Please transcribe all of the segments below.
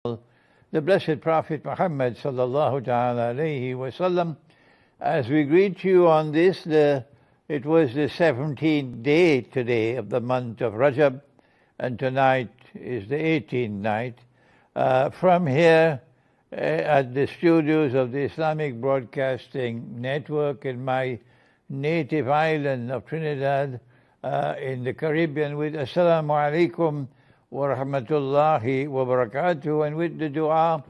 the Blessed Prophet Muhammad sallallahu ta'ala alayhi wasallam. As we greet you on this, it was the 17th day today of the month of Rajab, and tonight is the 18th night. From here at the studios of the Islamic Broadcasting Network in my native island of Trinidad in the Caribbean, with Assalamu alaikum wa rahmatullahi wa barakatuh, and with the dua,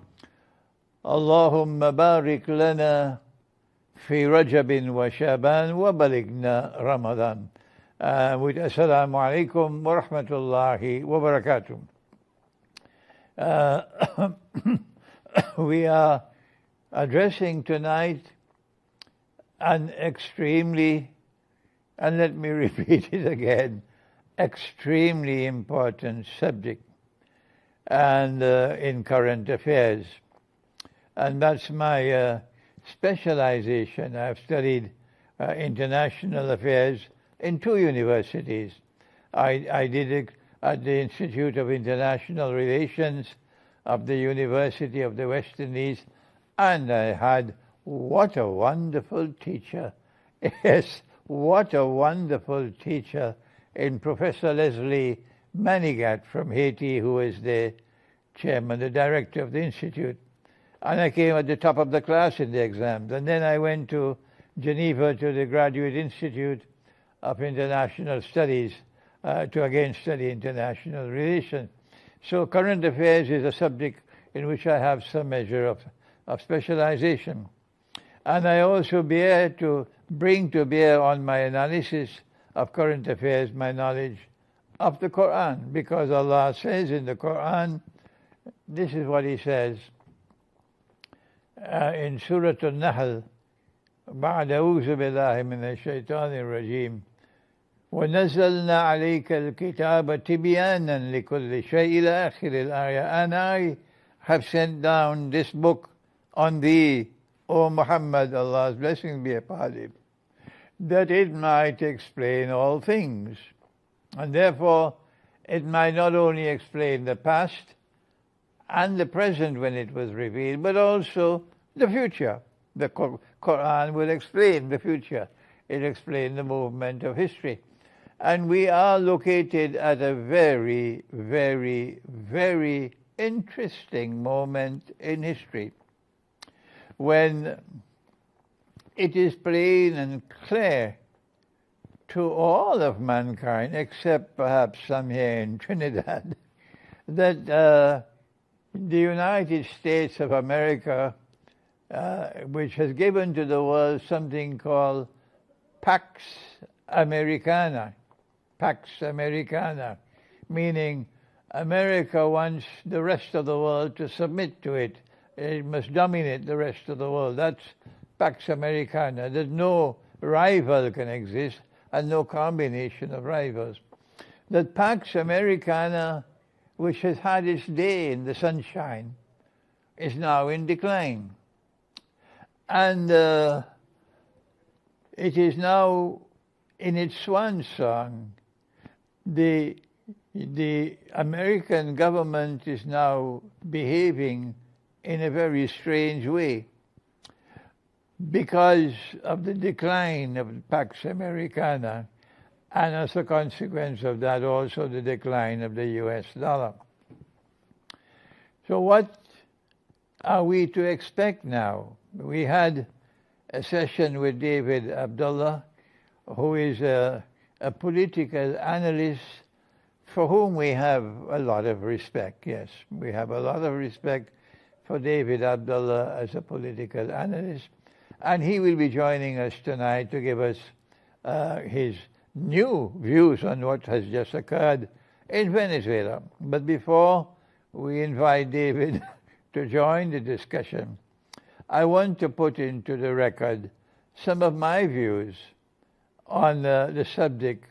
Allahumma barik lana fi Rajabin wa Shaban wa baligna Ramadan. With Assalamu alaikum wa rahmatullahi wa barakatuh. We are addressing tonight an extremely, and let me repeat it again, extremely important subject and in current affairs. And that's my specialization. I've studied international affairs in two universities. I did it at the Institute of International Relations of the University of the West Indies, and I had what a wonderful teacher. Yes, what a wonderful teacher in Professor Leslie Manigat from Haiti, who is the chairman, the director of the Institute. And I came at the top of the class in the exams. And then I went to Geneva to the Graduate Institute of International Studies to again study international relations. So current affairs is a subject in which I have some measure of specialization. And I also bring to bear on my analysis of current affairs my knowledge of the Qur'an, because Allah says in the Qur'an, this is what He says in Surah Al-Nahl, بعد أعوذ بالله من الشيطان الرجيم ونزلنا عليك الكتاب تبيانا لكل شيء إلى آخر الآية. And I have sent down this book on thee, O Muhammad, Allah's blessing be upon him, that it might explain all things. And therefore, it might not only explain the past and the present when it was revealed, but also the future. The Quran will explain the future. It explains the movement of history. And we are located at a very, very, very interesting moment in history, when it is plain and clear to all of mankind, except perhaps some here in Trinidad, that the United States of America, which has given to the world something called Pax Americana, meaning America wants the rest of the world to submit to it. It must dominate the rest of the world. That's Pax Americana. That no rival can exist and no combination of rivals. That Pax Americana, which has had its day in the sunshine, is now in decline. And it is now in its swan song. The American government is now behaving in a very strange way because of the decline of Pax Americana, and as a consequence of that also the decline of the US dollar. So what are we to expect now? We had a session with David Abdullah, who is a political analyst for whom we have a lot of respect. Yes, we have a lot of respect for David Abdullah as a political analyst, and he will be joining us tonight to give us his new views on what has just occurred in Venezuela. But before we invite David to join the discussion, I want to put into the record some of my views on the subject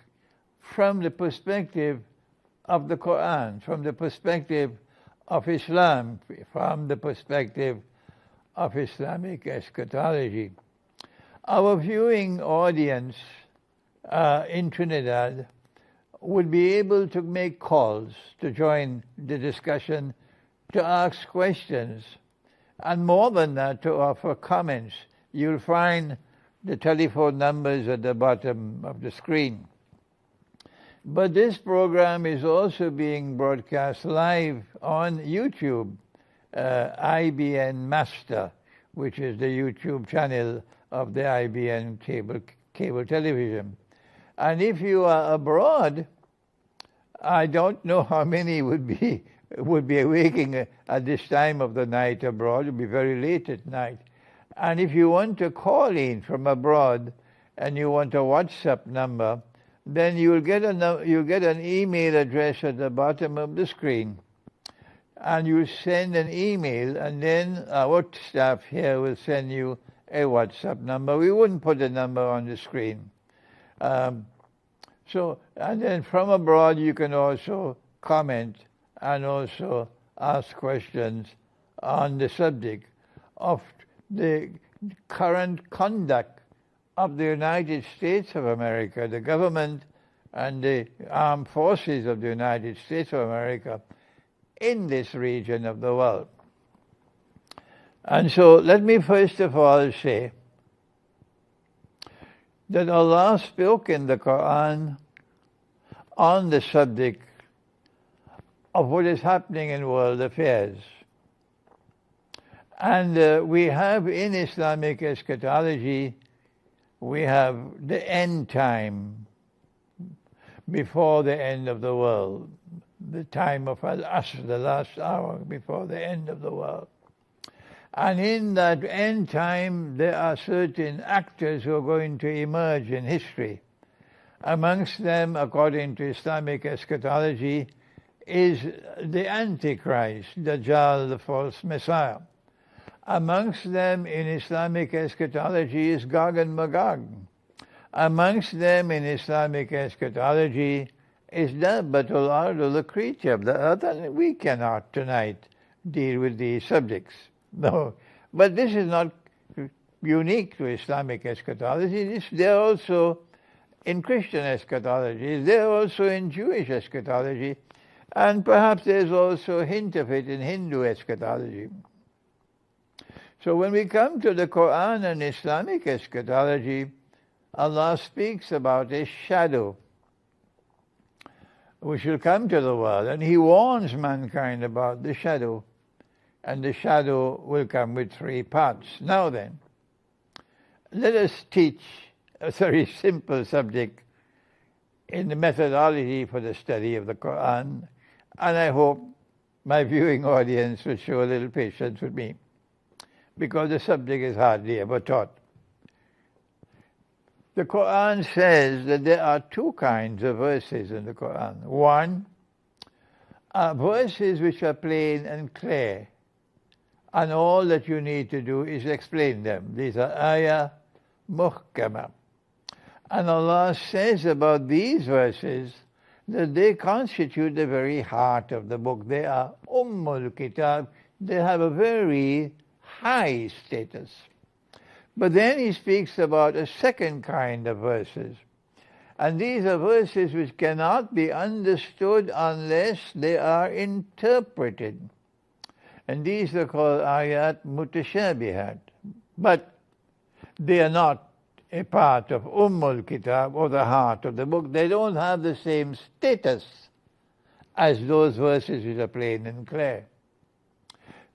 from the perspective of the Quran, from the perspective of Islam, from the perspective of Islamic eschatology. Our viewing audience in Trinidad would be able to make calls to join the discussion to ask questions, and more than that, to offer comments. You'll find the telephone numbers at the bottom of the screen. But this program is also being broadcast live on YouTube, IBN Master, which is the YouTube channel of the IBN cable television. And if you are abroad, I don't know how many would be waking at this time of the night abroad. It would be very late at night. And if you want to call in from abroad and you want a WhatsApp number, then you'll get an email address at the bottom of the screen. And you send an email, and then our staff here will send you a WhatsApp number. We wouldn't put the number on the screen. And then from abroad you can also comment and also ask questions on the subject of the current conduct of the United States of America, the government and the armed forces of the United States of America in this region of the world. And so let me first of all say that Allah spoke in the Qur'an on the subject of what is happening in world affairs. And we have in Islamic eschatology, we have the end time before the end of the world, the time of Al-Asr, the last hour before the end of the world. And in that end time, there are certain actors who are going to emerge in history. Amongst them, according to Islamic eschatology, is the Antichrist, Dajjal, the false Messiah. Amongst them in Islamic eschatology is Gog and Magog. Amongst them in Islamic eschatology is Dabbatul Ardu, the creature of the earth, and we cannot tonight deal with these subjects. No, but this is not unique to Islamic eschatology. They're also in Christian eschatology. They're also in Jewish eschatology. And perhaps there's also a hint of it in Hindu eschatology. So when we come to the Quran and Islamic eschatology, Allah speaks about a shadow which will come to the world, and He warns mankind about the shadow. And the shadow will come with three parts. Now then, let us teach a very simple subject in the methodology for the study of the Quran, and I hope my viewing audience will show a little patience with me, because the subject is hardly ever taught. The Quran says that there are two kinds of verses in the Quran. One are verses which are plain and clear, and all that you need to do is explain them. These are ayah muhkama. And Allah says about these verses that they constitute the very heart of the book. They are Ummul Kitab. They have a very high status. But then He speaks about a second kind of verses. And these are verses which cannot be understood unless they are interpreted. And these are called ayat mutashabihat. But they are not a part of Ummul Kitab or the heart of the book. They don't have the same status as those verses which are plain and clear.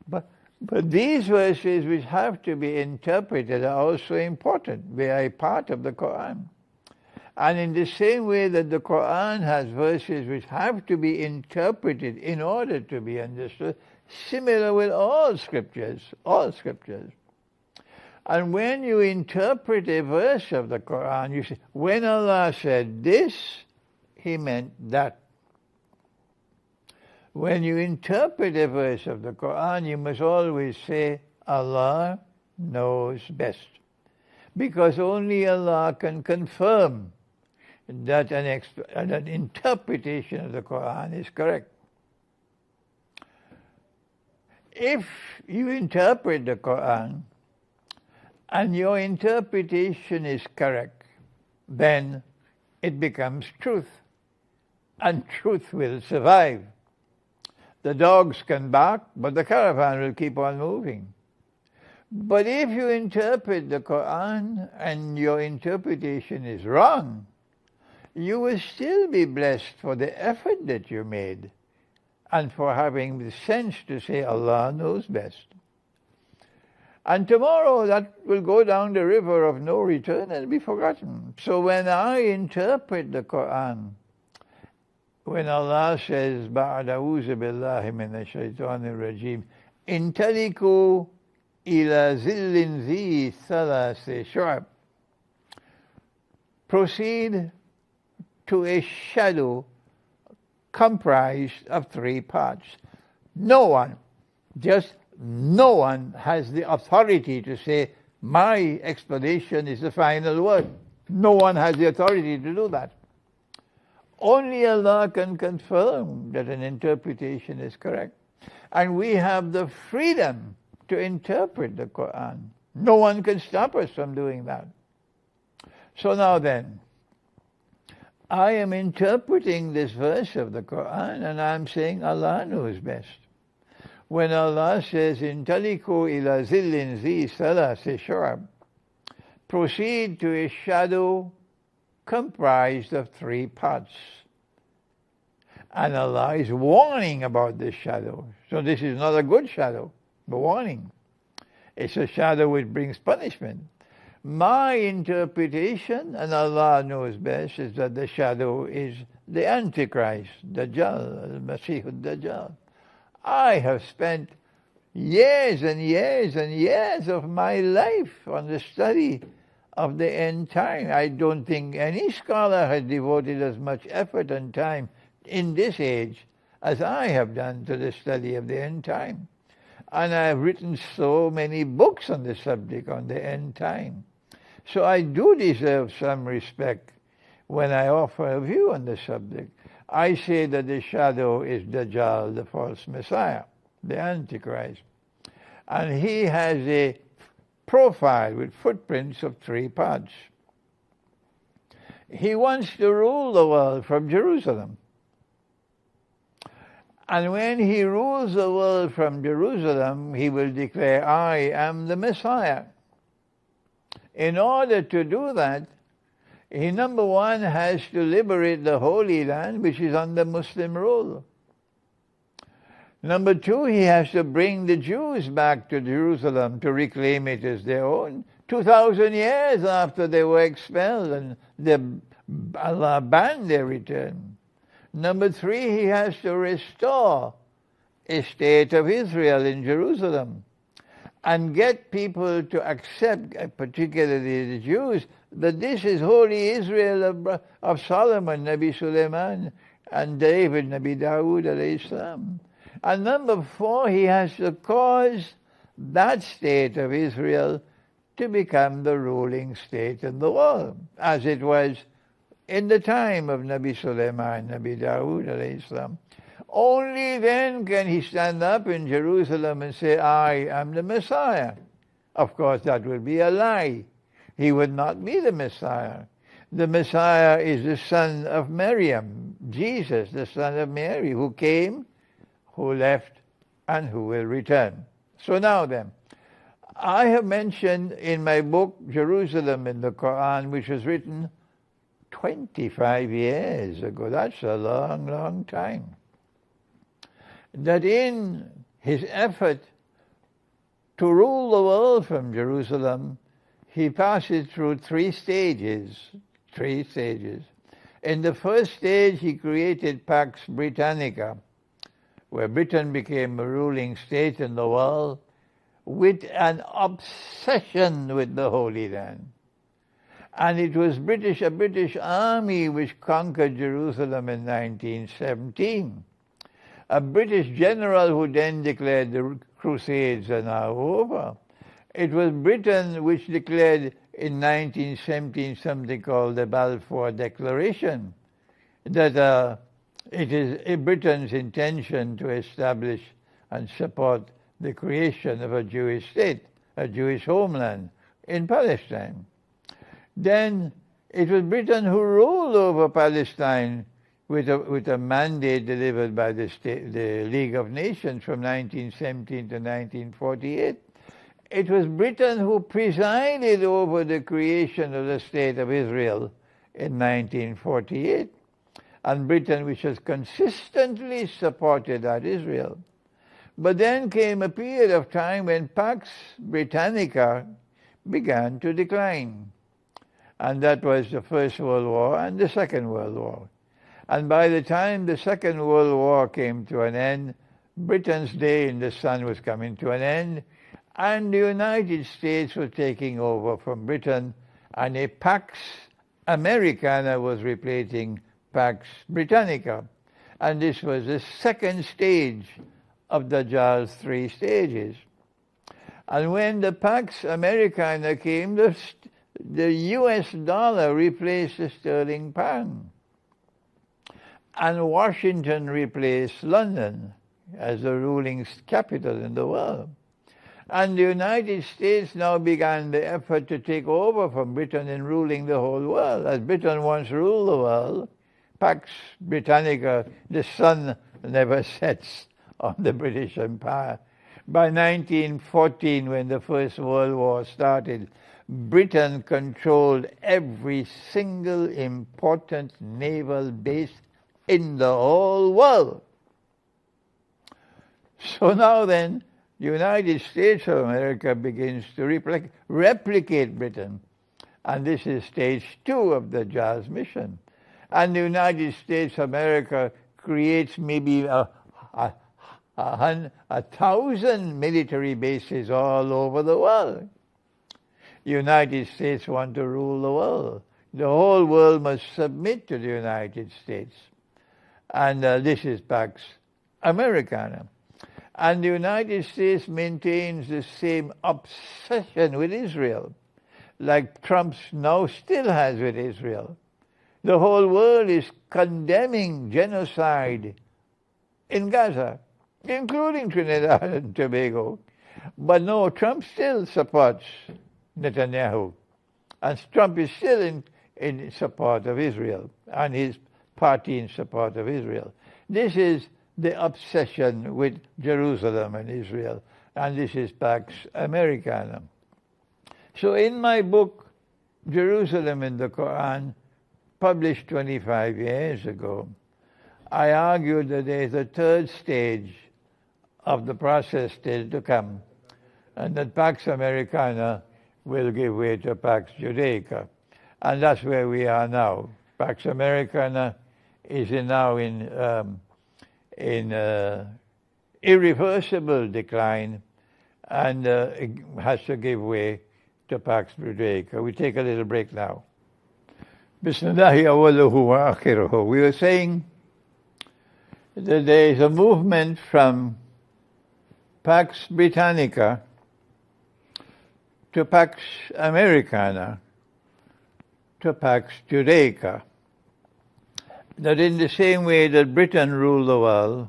But these verses which have to be interpreted are also important. They are a part of the Quran. And in the same way that the Quran has verses which have to be interpreted in order to be understood, similar with all scriptures. And when you interpret a verse of the Quran, you say, when Allah said this, He meant that. When you interpret a verse of the Quran, you must always say, Allah knows best. Because only Allah can confirm that an interpretation of the Quran is correct. If you interpret the Quran and your interpretation is correct, then it becomes truth, and truth will survive. The dogs can bark, but the caravan will keep on moving. But if you interpret the Quran and your interpretation is wrong, you will still be blessed for the effort that you made and for having the sense to say Allah knows best. And tomorrow that will go down the river of no return and be forgotten. So when I interpret the Quran, when Allah says, بَعْدَ أَعُوذُ بِاللَّهِ مِنَ الشَّيْطَانِ الرَّجِيمِ انطَلِقُوا إِلَى ظِلٍّ ذِي ثَلَاثِ شُعَبٍ, proceed to a shadow comprised of 3 parts. No one, just no one has the authority to say, my explanation is the final word. No one has the authority to do that. Only Allah can confirm that an interpretation is correct. And we have the freedom to interpret the Quran. No one can stop us from doing that. So now then, I am interpreting this verse of the Quran and I'm saying Allah knows best. When Allah says, "Intaliku ila zillin zi salasi shurab," proceed to a shadow comprised of 3 parts. And Allah is warning about this shadow. So this is not a good shadow, but warning. It's a shadow which brings punishment. My interpretation, and Allah knows best, is that the shadow is the Antichrist, Dajjal, al-Masih al-Dajjal. I have spent years and years and years of my life on the study of the end time. I don't think any scholar has devoted as much effort and time in this age as I have done to the study of the end time. And I have written so many books on the subject on the end time. So I do deserve some respect when I offer a view on the subject. I say that the shadow is Dajjal, the false Messiah, the Antichrist. And he has a profile with footprints of 3 parts. He wants to rule the world from Jerusalem. And when he rules the world from Jerusalem, he will declare, I am the Messiah. In order to do that, he, number one, has to liberate the Holy Land, which is under Muslim rule. Number 2, he has to bring the Jews back to Jerusalem to reclaim it as their own. 2,000 years after they were expelled and Allah banned their return. Number 3, he has to restore a state of Israel in Jerusalem and get people to accept, particularly the Jews, that this is holy Israel of Solomon, Nabi Sulaiman, and David, Nabi Dawood alayhi salam. And number 4, he has to cause that state of Israel to become the ruling state in the world, as it was in the time of Nabi Sulaiman, Nabi Dawood alayhi salam. Only then can he stand up in Jerusalem and say, I am the Messiah. Of course, that would be a lie. He would not be the Messiah. The Messiah is the son of Maryam, Jesus, the son of Mary, who came, who left, and who will return. So now then, I have mentioned in my book, Jerusalem in the Quran, which was written 25 years ago. That's a long, long time. That in his effort to rule the world from Jerusalem, he passes through 3 stages. 3 stages. In the first stage, he created Pax Britannica, where Britain became a ruling state in the world with an obsession with the Holy Land. And it was a British army which conquered Jerusalem in 1917. A British general who then declared the Crusades are now over. It was Britain which declared in 1917 something called the Balfour Declaration, that it is Britain's intention to establish and support the creation of a Jewish state, a Jewish homeland in Palestine. Then it was Britain who ruled over Palestine with a mandate delivered by the League of Nations from 1917 to 1948. It was Britain who presided over the creation of the State of Israel in 1948, and Britain which has consistently supported that Israel. But then came a period of time when Pax Britannica began to decline, and that was the First World War and the Second World War. And by the time the Second World War came to an end, Britain's day in the sun was coming to an end, and the United States was taking over from Britain, and a Pax Americana was replacing Pax Britannica. And this was the second stage of the Charles III stages. And when the Pax Americana came, the US dollar replaced the sterling pound. And Washington replaced London as the ruling capital in the world. And the United States now began the effort to take over from Britain in ruling the whole world. As Britain once ruled the world, Pax Britannica, the sun never sets on the British Empire. By 1914, when the First World War started, Britain controlled every single important naval base in the whole world. So now then, the United States of America begins to replicate Britain. And this is stage 2 of the JAS mission. And the United States of America creates maybe 1,000 military bases all over the world. The United States want to rule the world. The whole world must submit to the United States. And this is Pax Americana. And the United States maintains the same obsession with Israel, like Trump now still has with Israel. The whole world is condemning genocide in Gaza, including Trinidad and Tobago. But no, Trump still supports Netanyahu. And Trump is still in support of Israel, and his party in support of Israel. This is the obsession with Jerusalem and Israel, and this is Pax Americana. So in my book, Jerusalem in the Quran, published 25 years ago, I argued that there is a third stage of the process still to come, and that Pax Americana will give way to Pax Judaica. And that's where we are now. Pax Americana is now in irreversible decline, and it has to give way to Pax Judaica. We take a little break now. Bismillahi awwaluhu wa akhiruhu. We were saying that there is a movement from Pax Britannica to Pax Americana to Pax Judaica. That in the same way that Britain ruled the world,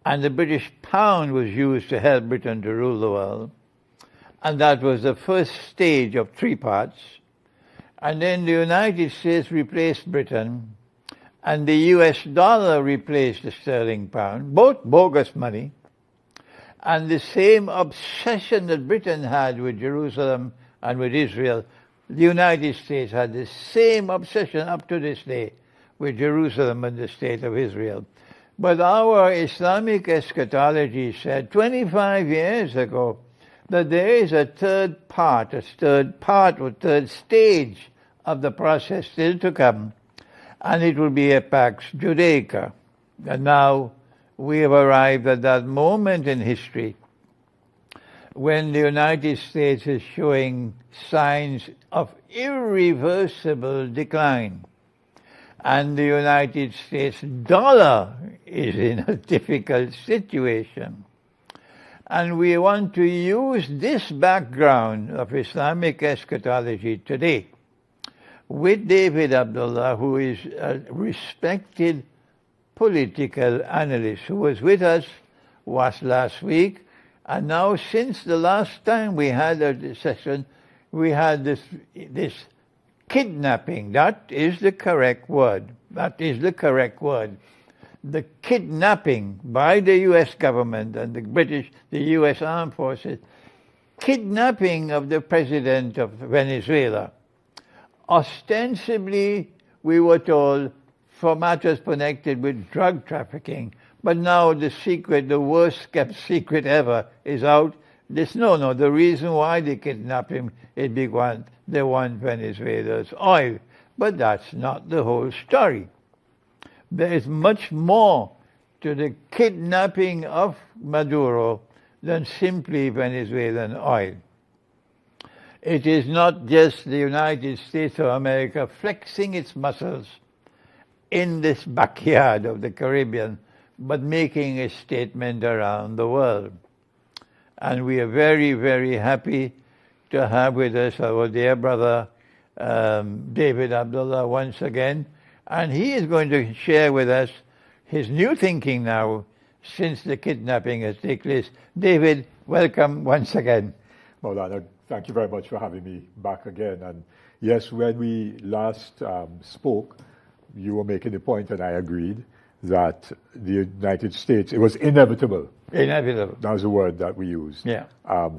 and the British pound was used to help Britain to rule the world, and that was the first stage of 3 parts, and then the United States replaced Britain, and the US dollar replaced the sterling pound, both bogus money, and the same obsession that Britain had with Jerusalem and with Israel, the United States had the same obsession up to this day with Jerusalem and the state of Israel. But our Islamic eschatology said 25 years ago that there is a third stage of the process still to come, and it will be a Pax Judaica. And now we have arrived at that moment in history when the United States is showing signs of irreversible decline. And the United States dollar is in a difficult situation. And we want to use this background of Islamic eschatology today with David Abdullah, who is a respected political analyst who was with us last week. And now, since the last time we had a session, we had this kidnapping, that is the correct word. That is the correct word. The kidnapping by the U.S. government and the U.S. armed forces, kidnapping of the president of Venezuela. Ostensibly, we were told, for matters connected with drug trafficking. But now the secret, the worst kept secret ever, is out. The reason why they kidnapped him is because they want Venezuela's oil. But that's not the whole story. There is much more to the kidnapping of Maduro than simply Venezuelan oil. It is not just the United States of America flexing its muscles in this backyard of the Caribbean, but making a statement around the world. And we are very, very happy to have with us our dear brother David Abdullah once again, and he is going to share with us his new thinking now since the kidnapping has taken place. David, welcome once again. Maulana, thank you very much for having me back again. And yes, when we last spoke, you were making the point, and I agreed, that the United States, it was inevitable. Inevitable. That was the word that we used. Yeah.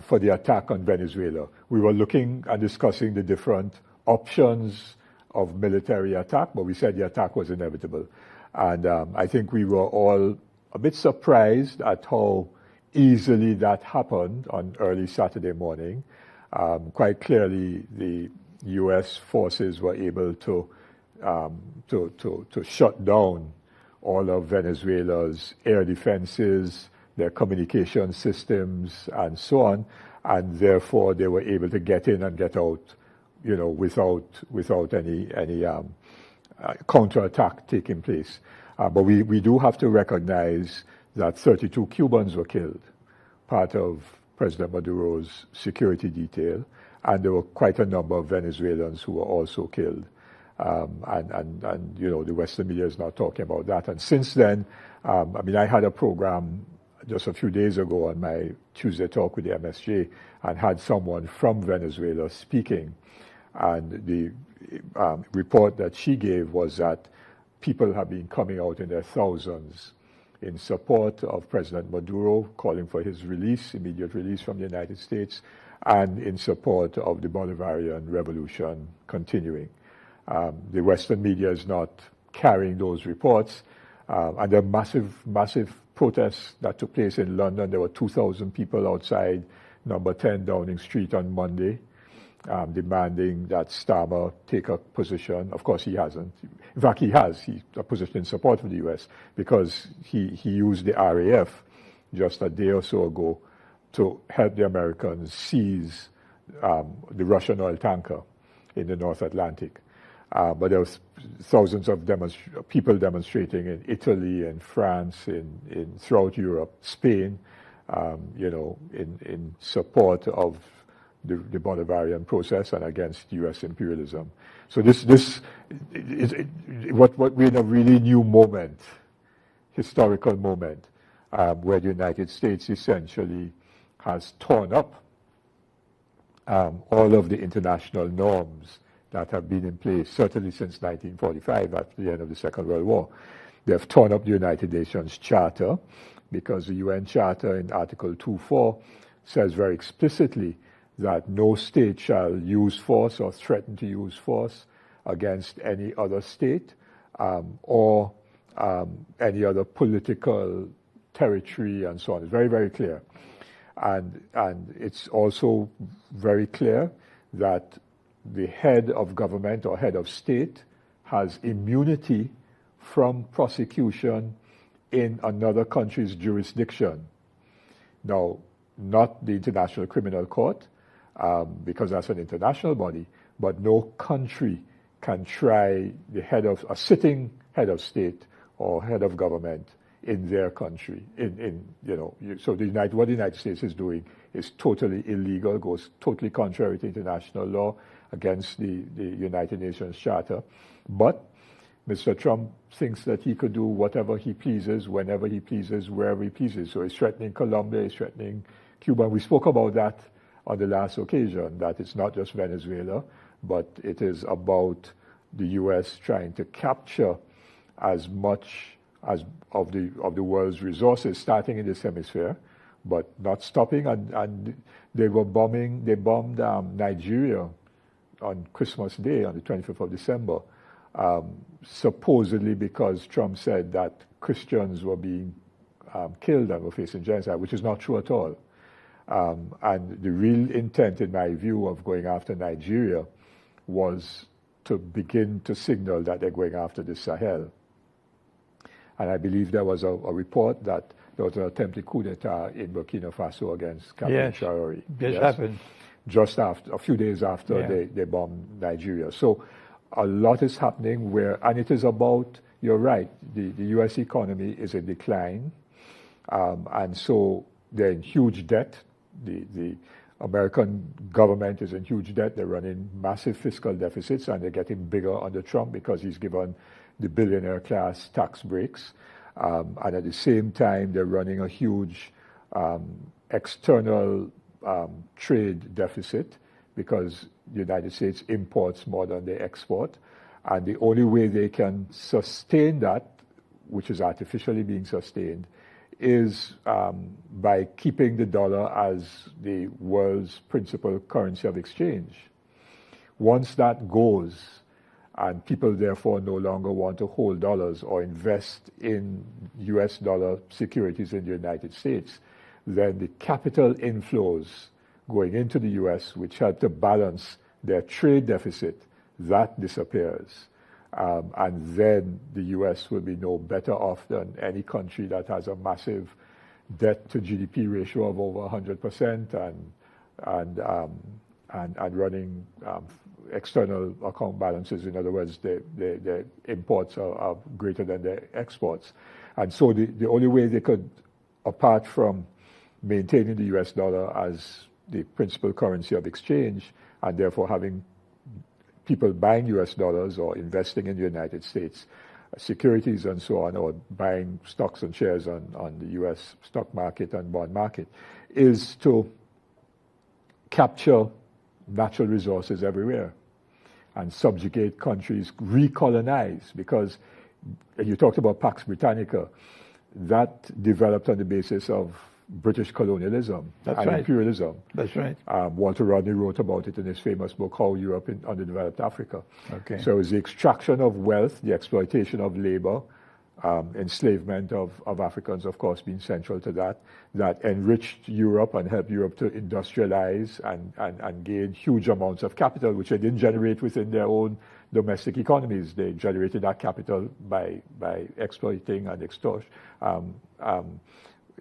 For the attack on Venezuela. We were looking and discussing the different options of military attack, but we said the attack was inevitable. And I think we were all a bit surprised at how easily that happened on early Saturday morning. Quite clearly, the U.S. forces were able to shut down all of Venezuela's air defenses, their communication systems, and so on, and therefore they were able to get in and get out, without any counterattack taking place. But we do have to recognize that 32 Cubans were killed, part of President Maduro's security detail, and there were quite a number of Venezuelans who were also killed. And the Western media is now talking about that. And since then, I had a program just a few days ago on my Tuesday talk with the MSJ and had someone from Venezuela speaking. And the report that she gave was that people have been coming out in their thousands in support of President Maduro, calling for his release, immediate release from the United States, and in support of the Bolivarian revolution continuing. The Western media is not carrying those reports. And there are massive protests that took place in London. There were 2,000 people outside number 10 Downing Street on Monday, demanding that Starmer take a position. Of course, he hasn't. In fact, he has. He's a position in support of the U.S. because he used the RAF just a day or so ago to help the Americans seize the Russian oil tanker in the North Atlantic. But there was thousands of people demonstrating in Italy and France, in throughout Europe, Spain, in support of the Bolivarian process and against U.S. imperialism. So this is what we're in a really new moment, historical moment, where the United States essentially has torn up all of the international norms that have been in place, certainly since 1945, after the end of the Second World War. They have torn up the United Nations Charter because the UN Charter in Article 2.4 says very explicitly that no state shall use force or threaten to use force against any other state or any other political territory and so on. It's very, very clear. And it's also very clear that the head of government or head of state has immunity from prosecution in another country's jurisdiction. Now, not the International Criminal Court, because that's an international body, but no country can try a sitting head of state or head of government in their country. So what the United States is doing is totally illegal, goes totally contrary to international law, against the United Nations Charter. But Mr. Trump thinks that he could do whatever he pleases, whenever he pleases, wherever he pleases. So he's threatening Colombia, he's threatening Cuba. We spoke about that on the last occasion, that it's not just Venezuela, but it is about the U.S. trying to capture as much as of the world's resources, starting in this hemisphere, but not stopping. And they bombed Nigeria on Christmas Day, on the 25th of December, supposedly because Trump said that Christians were being killed and were facing genocide, which is not true at all. And the real intent, in my view, of going after Nigeria was to begin to signal that they're going after the Sahel. And I believe there was a report that there was an attempted coup d'etat in Burkina Faso against Captain Traoré. This happened. Just after, a few days after they bombed Nigeria. So a lot is happening and it is about, you're right, the U.S. economy is in decline. And so they're in huge debt. The American government is in huge debt. They're running massive fiscal deficits, and they're getting bigger under Trump because he's given the billionaire class tax breaks. And at the same time, they're running a huge external trade deficit because the United States imports more than they export. And the only way they can sustain that, which is artificially being sustained, is by keeping the dollar as the world's principal currency of exchange. Once that goes, and people therefore no longer want to hold dollars or invest in US dollar securities in the United States, then the capital inflows going into the US, which help to balance their trade deficit, that disappears. And then the US will be no better off than any country that has a massive debt to GDP ratio of over 100% and running external account balances. In other words, their imports are greater than their exports. And so the only way they could, apart from maintaining the US dollar as the principal currency of exchange, and therefore having people buying US dollars or investing in the United States securities and so on, or buying stocks and shares on the US stock market and bond market, is to capture natural resources everywhere and subjugate countries, recolonize, because you talked about Pax Britannica, that developed on the basis of British colonialism and imperialism. That's right. Walter Rodney wrote about it in his famous book, How Europe Underdeveloped Africa. Okay. So it was the extraction of wealth, the exploitation of labor, enslavement of Africans, of course, being central to that enriched Europe and helped Europe to industrialize and gain huge amounts of capital, which they didn't generate within their own domestic economies. They generated that capital by exploiting and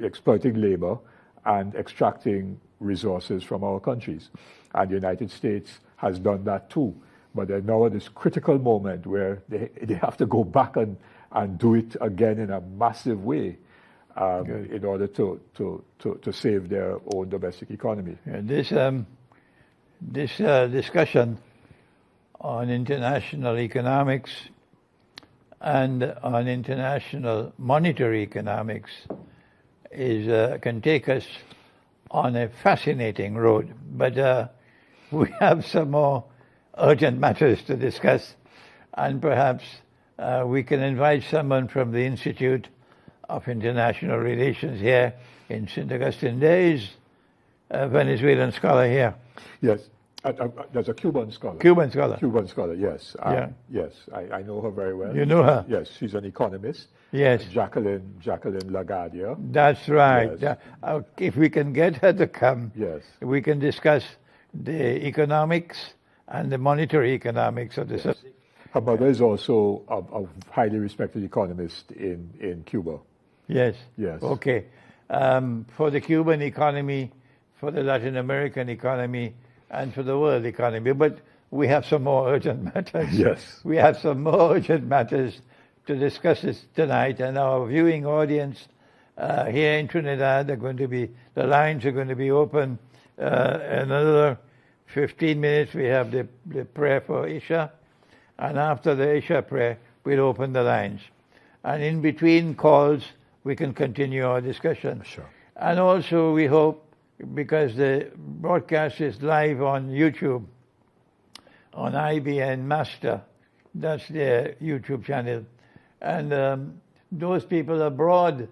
exploiting labor and extracting resources from our countries. And the United States has done that too. But they're now at this critical moment where they have to go back and do it again in a massive way in order to save their own domestic economy. And this discussion on international economics and on international monetary economics can take us on a fascinating road. But we have some more urgent matters to discuss, and perhaps we can invite someone from the Institute of International Relations here in St. Augustine. There is a Venezuelan scholar here. Yes. There's a Cuban scholar. Cuban scholar. Cuban scholar, yes. Yes, I know her very well. You know her? Yes, she's an economist. Yes. Jacqueline LaGuardia. That's right. Yes. If we can get her to come, yes, we can discuss the economics and the monetary economics of the system. Her mother is also a highly respected economist in Cuba. Yes. Yes. Okay. For the Cuban economy, for the Latin American economy, and for the world economy. But we have some more urgent matters. Yes. We have some more urgent matters to discuss this tonight. And our viewing audience here in Trinidad, the lines are going to be open another 15 minutes. We have the prayer for Isha. And after the Isha prayer, we'll open the lines. And in between calls, we can continue our discussion. Sure. And also we hope, because the broadcast is live on YouTube, on IBN Master. That's their YouTube channel. And those people abroad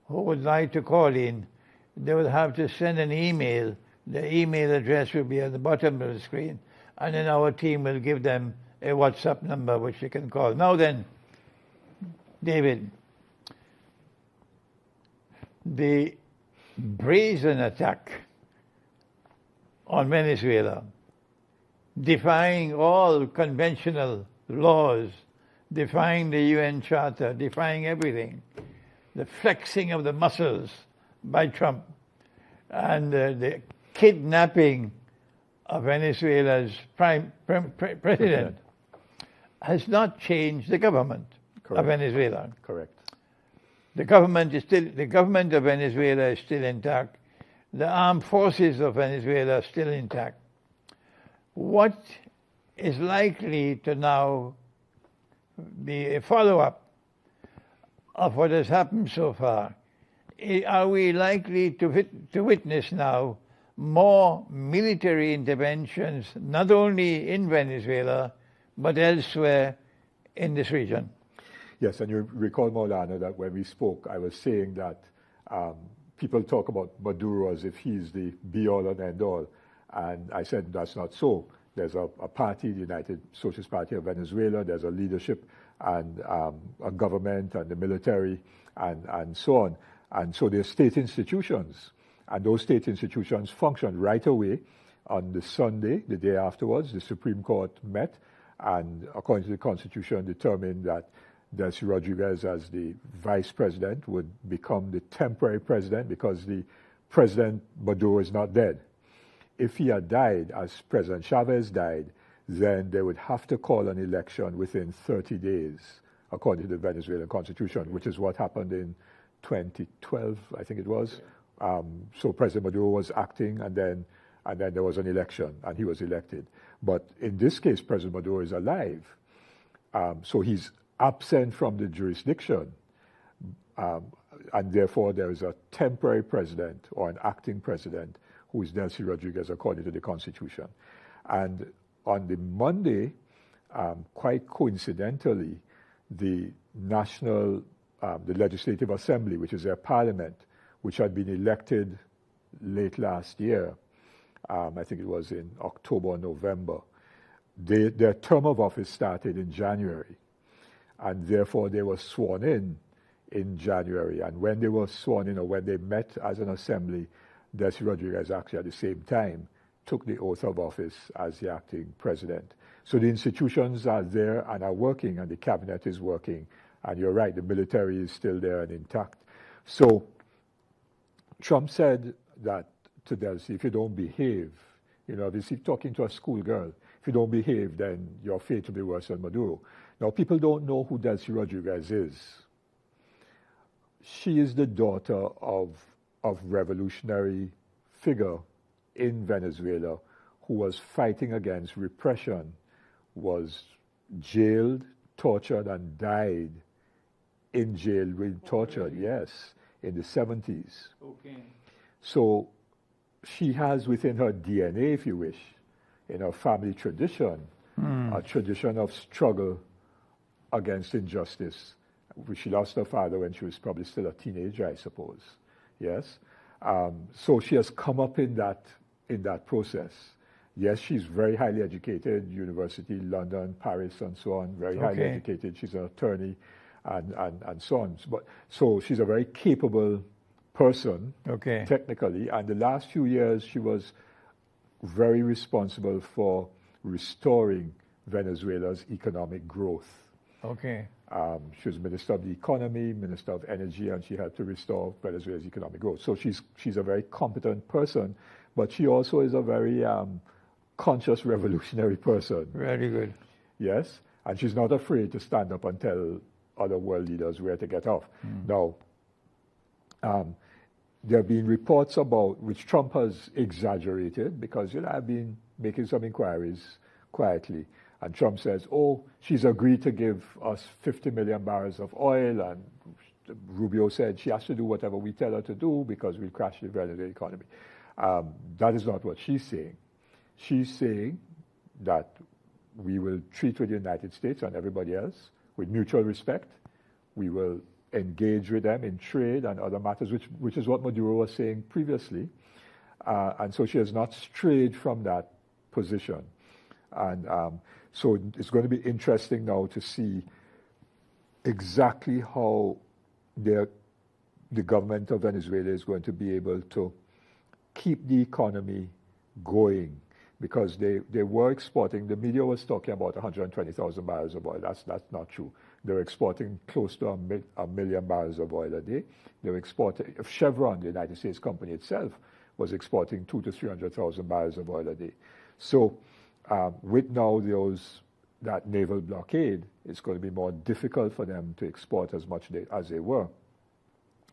who would like to call in, they would have to send an email. The email address will be at the bottom of the screen, and then our team will give them a WhatsApp number which they can call. Now then, David, the brazen attack on Venezuela, defying all conventional laws, defying the UN Charter, defying everything, the flexing of the muscles by Trump, and the kidnapping of Venezuela's president has not changed the government of Venezuela. Correct. The government of Venezuela is still intact. The armed forces of Venezuela are still intact. What is likely to now be a follow-up of what has happened so far? Are we likely to witness now more military interventions, not only in Venezuela, but elsewhere in this region? Yes, and you recall, Maulana, that when we spoke, I was saying that people talk about Maduro as if he's the be-all and end-all, and I said that's not so. There's a party, the United Socialist Party of Venezuela, there's a leadership and a government and the military and so on. And so there's state institutions, and those state institutions function right away. On the Sunday, the day afterwards, the Supreme Court met and, according to the Constitution, determined that Delcy Rodriguez, as the vice president, would become the temporary president because the President Maduro is not dead. If he had died, as President Chavez died, then they would have to call an election within 30 days, according to the Venezuelan Constitution, which is what happened in 2012, I think it was. So President Maduro was acting, and then there was an election, and he was elected. But in this case, President Maduro is alive. So he's absent from the jurisdiction, and therefore there is a temporary president or an acting president who is Delcy Rodriguez, according to the Constitution. And on the Monday, quite coincidentally, the Legislative Assembly, which is their parliament, which had been elected late last year, I think it was in October or November, their term of office started in January, and therefore they were sworn in January. And when they were sworn in, or when they met as an assembly, Delcy Rodriguez actually at the same time took the oath of office as the acting president. So the institutions are there and are working, and the cabinet is working. And you're right, the military is still there and intact. So Trump said that to Delcy, if you don't behave, if you're talking to a schoolgirl, if you don't behave, then your fate will be worse than Maduro. Now, people don't know who Delcy Rodriguez is. She is the daughter of revolutionary figure in Venezuela who was fighting against repression, was jailed, tortured, and died in jail, being tortured, yes, in the 70s. Okay. So she has within her DNA, if you wish, in her family tradition, a tradition of struggle against injustice. She lost her father when she was probably still a teenager, I suppose. Yes? So she has come up in that process. Yes, she's very highly educated, University, London, Paris, and so on, very highly educated. She's an attorney and so on. So she's a very capable person, technically, and the last few years she was very responsible for restoring Venezuela's economic growth. She was Minister of the Economy, Minister of Energy, and she had to restore Venezuela's economic growth. So she's a very competent person, but she also is a very conscious revolutionary person. Very good. Yes, and she's not afraid to stand up and tell other world leaders where to get off. Now, there have been reports about, which Trump has exaggerated, because I've been making some inquiries quietly, and Trump says, she's agreed to give us 50 million barrels of oil, and Rubio said she has to do whatever we tell her to do because we'll crash the Venezuelan economy. That is not what she's saying. She's saying that we will treat with the United States and everybody else with mutual respect. We will engage with them in trade and other matters, which is what Maduro was saying previously. And so she has not strayed from that position. And so it's going to be interesting now to see exactly how the government of Venezuela is going to be able to keep the economy going, because they were exporting. The media was talking about 120,000 barrels of oil. That's not true. They were exporting close to a million barrels of oil a day. They were exporting. Chevron, the United States company itself, was exporting 200,000 to 300,000 barrels of oil a day. So with now that naval blockade, it's going to be more difficult for them to export as much as they were,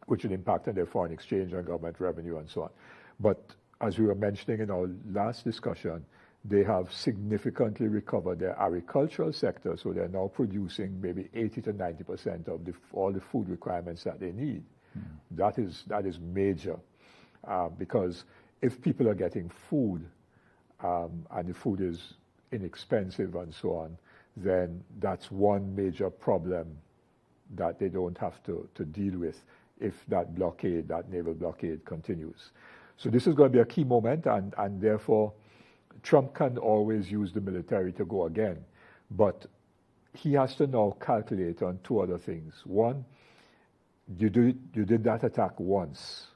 which would impact on their foreign exchange and government revenue and so on. But as we were mentioning in our last discussion, they have significantly recovered their agricultural sector, so they're now producing maybe 80 to 90% of all the food requirements that they need. That is major, because if people are getting food and the food is inexpensive and so on, then that's one major problem that they don't have to deal with if that naval blockade continues. So this is going to be a key moment, and therefore Trump can always use the military to go again, but he has to now calculate on two other things. One, you did that attack once.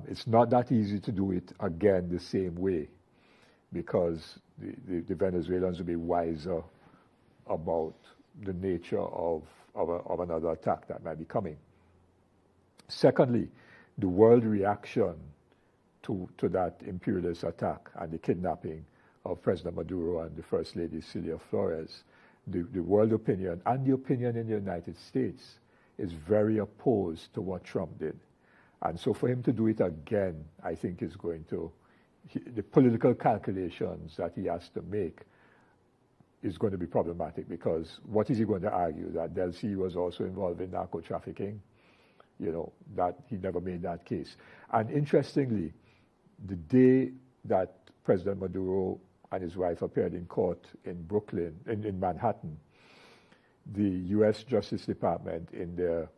It's not that easy to do it again the same way, because the Venezuelans will be wiser about the nature of another attack that might be coming. Secondly, the world reaction to that imperialist attack and the kidnapping of President Maduro and the First Lady Celia Flores, the world opinion and the opinion in the United States is very opposed to what Trump did. And so for him to do it again, I think is going to, the political calculations that he has to make is going to be problematic, because what is he going to argue? That Del C was also involved in narco trafficking? That he never made that case. And interestingly, the day that President Maduro and his wife appeared in court in Brooklyn, in Manhattan, the U.S. Justice Department in their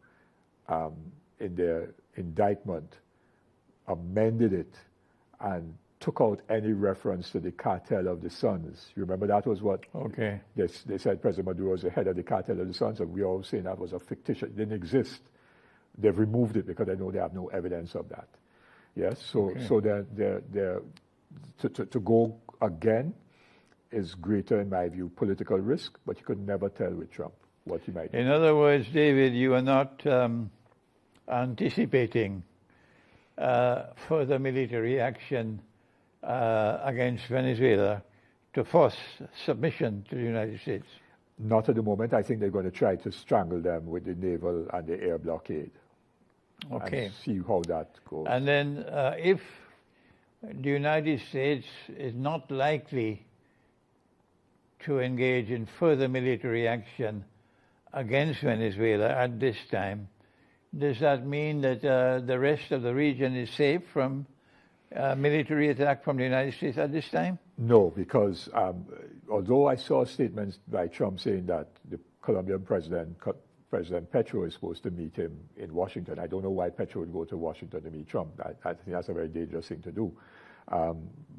indictment amended it and took out any reference to the cartel of the Suns. You remember that was what? Okay. They said President Maduro was the head of the cartel of the Suns, and we all saying that was a fictitious, it didn't exist. They've removed it because they know they have no evidence of that. Yes, so to go again is greater, in my view, political risk, but you could never tell with Trump what he might do. In other words, David, you are not anticipating further military action against Venezuela to force submission to the United States? Not at the moment. I think they're going to try to strangle them with the naval and the air blockade. Okay. And see how that goes. And then if the United States is not likely to engage in further military action against Venezuela at this time, does that mean that the rest of the region is safe from military attack from the United States at this time? No, because although I saw statements by Trump saying that the Colombian President Petro is supposed to meet him in Washington, I don't know why Petro would go to Washington to meet Trump. I think that's a very dangerous thing to do.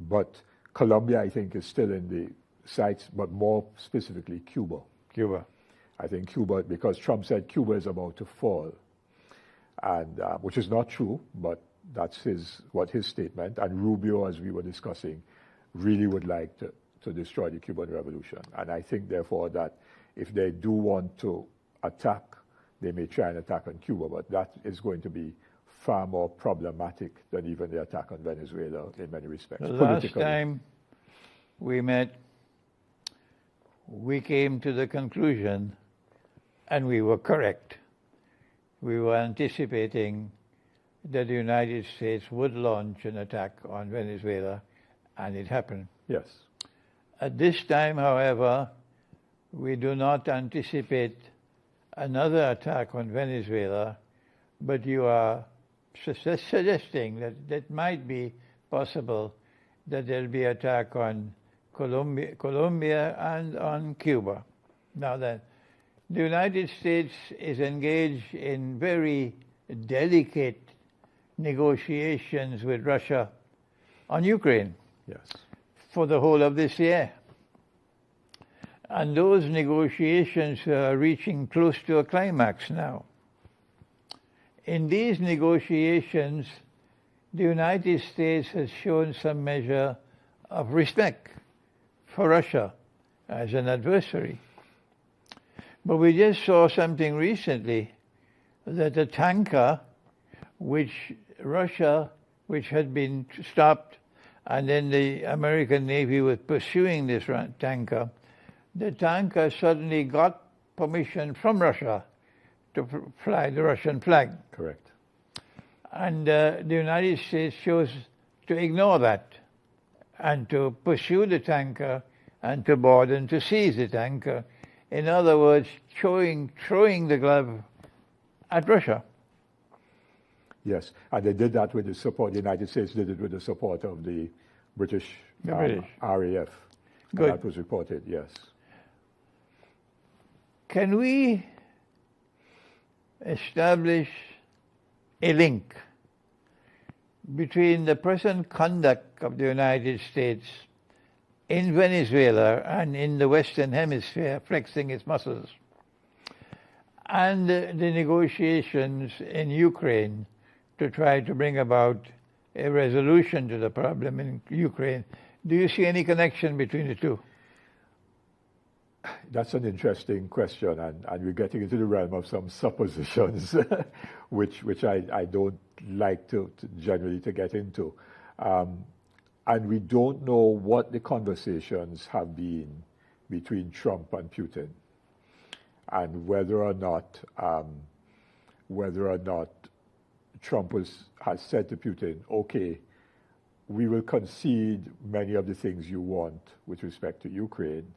But Colombia, I think, is still in the sights, but more specifically Cuba. Cuba. I think Cuba, because Trump said Cuba is about to fall, and which is not true, but that's his statement. And Rubio, as we were discussing, really would like to destroy the Cuban Revolution. And I think, therefore, that if they do want to attack, they may try and attack on Cuba, but that is going to be far more problematic than even the attack on Venezuela in many respects. The last time we met, we came to the conclusion, and we were correct. We were anticipating that the United States would launch an attack on Venezuela, and it happened. Yes. At this time, however, we do not anticipate another attack on Venezuela, but you are suggesting that it might be possible that there will be an attack on Colombia and on Cuba. Now then, the United States is engaged in very delicate negotiations with Russia on Ukraine. Yes. For the whole of this year. And those negotiations are reaching close to a climax now. In these negotiations, the United States has shown some measure of respect for Russia as an adversary. But we just saw something recently, that a tanker which had been stopped, and then the American Navy was pursuing this tanker. The tanker suddenly got permission from Russia to fly the Russian flag. Correct. And the United States chose to ignore that and to pursue the tanker and to board and to seize the tanker. In other words, throwing the glove at Russia. Yes, and they did that with the support, the United States did it with the support of the British, RAF. Good. That was reported, yes. Can we establish a link between the present conduct of the United States in Venezuela and in the Western Hemisphere, flexing its muscles, and the negotiations in Ukraine to try to bring about a resolution to the problem in Ukraine? Do you see any connection between the two? That's an interesting question, and we're getting into the realm of some suppositions, which I don't like to generally to get into. And we don't know what the conversations have been between Trump and Putin, and whether or not Trump has said to Putin, okay, we will concede many of the things you want with respect to Ukraine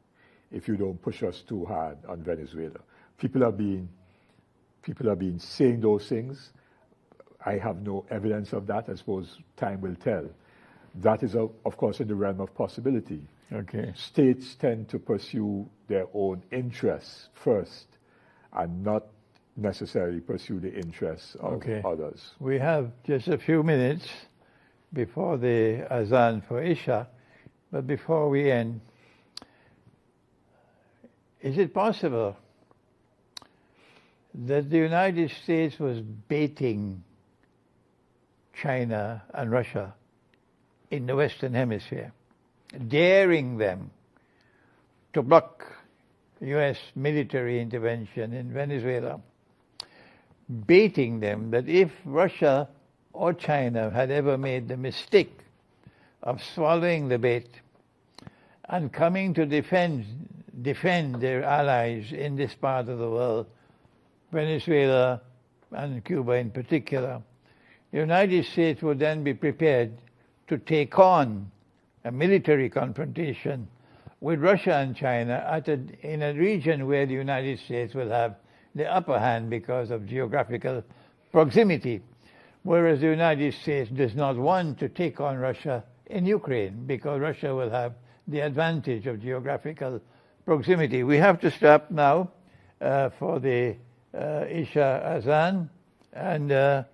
if you don't push us too hard on Venezuela. People have been saying those things. I have no evidence of that. I suppose time will tell. That is, of course, in the realm of possibility. Okay. States tend to pursue their own interests first and not necessarily pursue the interests of others. We have just a few minutes before the Azan for Isha, but before we end, is it possible that the United States was baiting China and Russia in the Western Hemisphere, daring them to block U.S. military intervention in Venezuela, baiting them that if Russia or China had ever made the mistake of swallowing the bait and coming to defend their allies in this part of the world, Venezuela and Cuba in particular, the United States would then be prepared to take on a military confrontation with Russia and China in a region where the United States will have the upper hand because of geographical proximity, whereas the United States does not want to take on Russia in Ukraine because Russia will have the advantage of geographical proximity. We have to stop now for the Isha Azan, and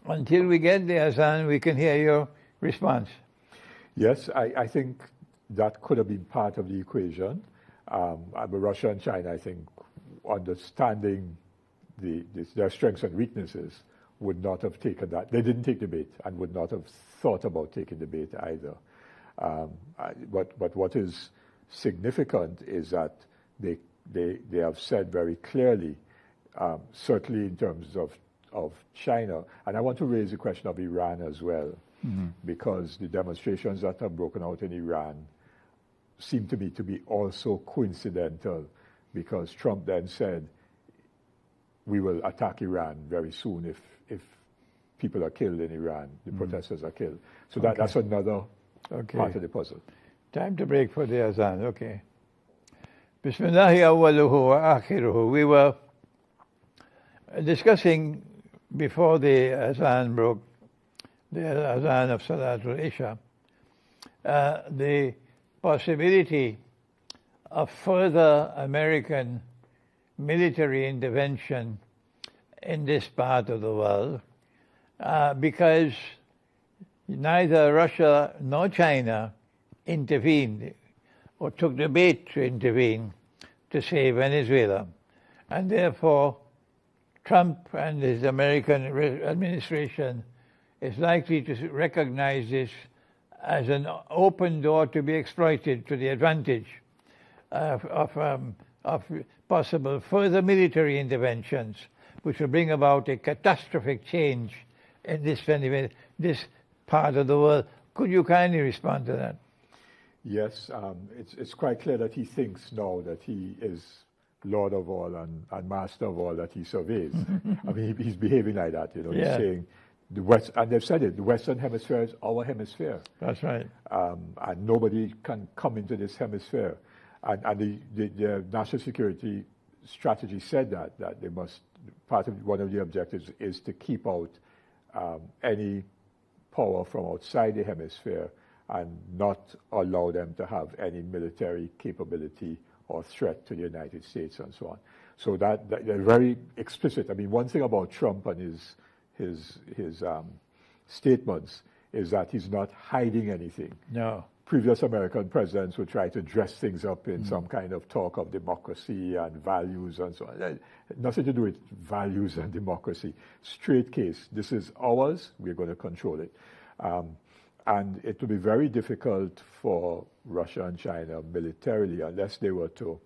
until we get the Azan, we can hear your response. Yes, I think that could have been part of the equation. But Russia and China, I think, understanding their strengths and weaknesses, would not have taken that. They didn't take the bait and would not have thought about taking the bait either. But what is significant is that they have said very clearly, certainly in terms of China, and I want to raise the question of Iran as well, because the demonstrations that have broken out in Iran seem to me to be also coincidental, because Trump then said, we will attack Iran very soon if people are killed in Iran, the protesters are killed. So that's another part of the puzzle. Time to break for the Azan, okay. Bismillahi awwaluhu wa akhiruhu. We were discussing before the Azan broke, the Azan of Salatul Isha, the possibility of further American military intervention in this part of the world, because neither Russia nor China intervened or took the bait to intervene to save Venezuela. And therefore, Trump and his American administration is likely to recognize this as an open door to be exploited to the advantage of possible further military interventions, which will bring about a catastrophic change in this part of the world. Could you kindly respond to that? Yes, it's quite clear that he thinks now that he is Lord of all and master of all that he surveys. I mean, he's behaving like that, you know. Yeah. He's saying the West, and they've said it, the Western Hemisphere is our hemisphere. That's right. And nobody can come into this hemisphere. And the national security strategy said that they must, one of the objectives is to keep out any power from outside the hemisphere and not allow them to have any military capability or threat to the United States and so on. So that they're very explicit. I mean, one thing about Trump and his statements is that he's not hiding anything. No. Previous American presidents would try to dress things up in some kind of talk of democracy and values and so on. Nothing to do with values and democracy. Straight case. This is ours. We're going to control it. And it will be very difficult for Russia and China militarily unless they were to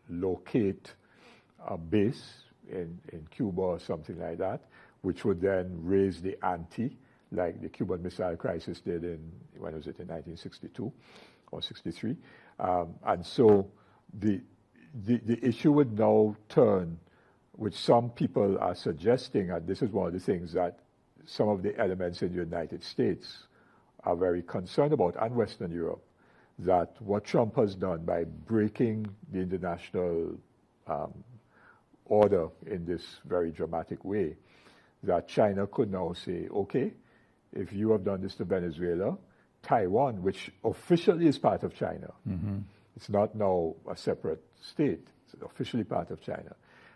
locate a base in Cuba or something like that, which would then raise the ante, like the Cuban Missile Crisis did in 1962 or 63. And so the issue would now turn, which some people are suggesting, and this is one of the things that some of the elements in the United States are very concerned about, and Western Europe, that what Trump has done by breaking the international order in this very dramatic way, that China could now say, okay, if you have done this to Venezuela, Taiwan, which officially is part of China, it's not now a separate state, it's officially part of China,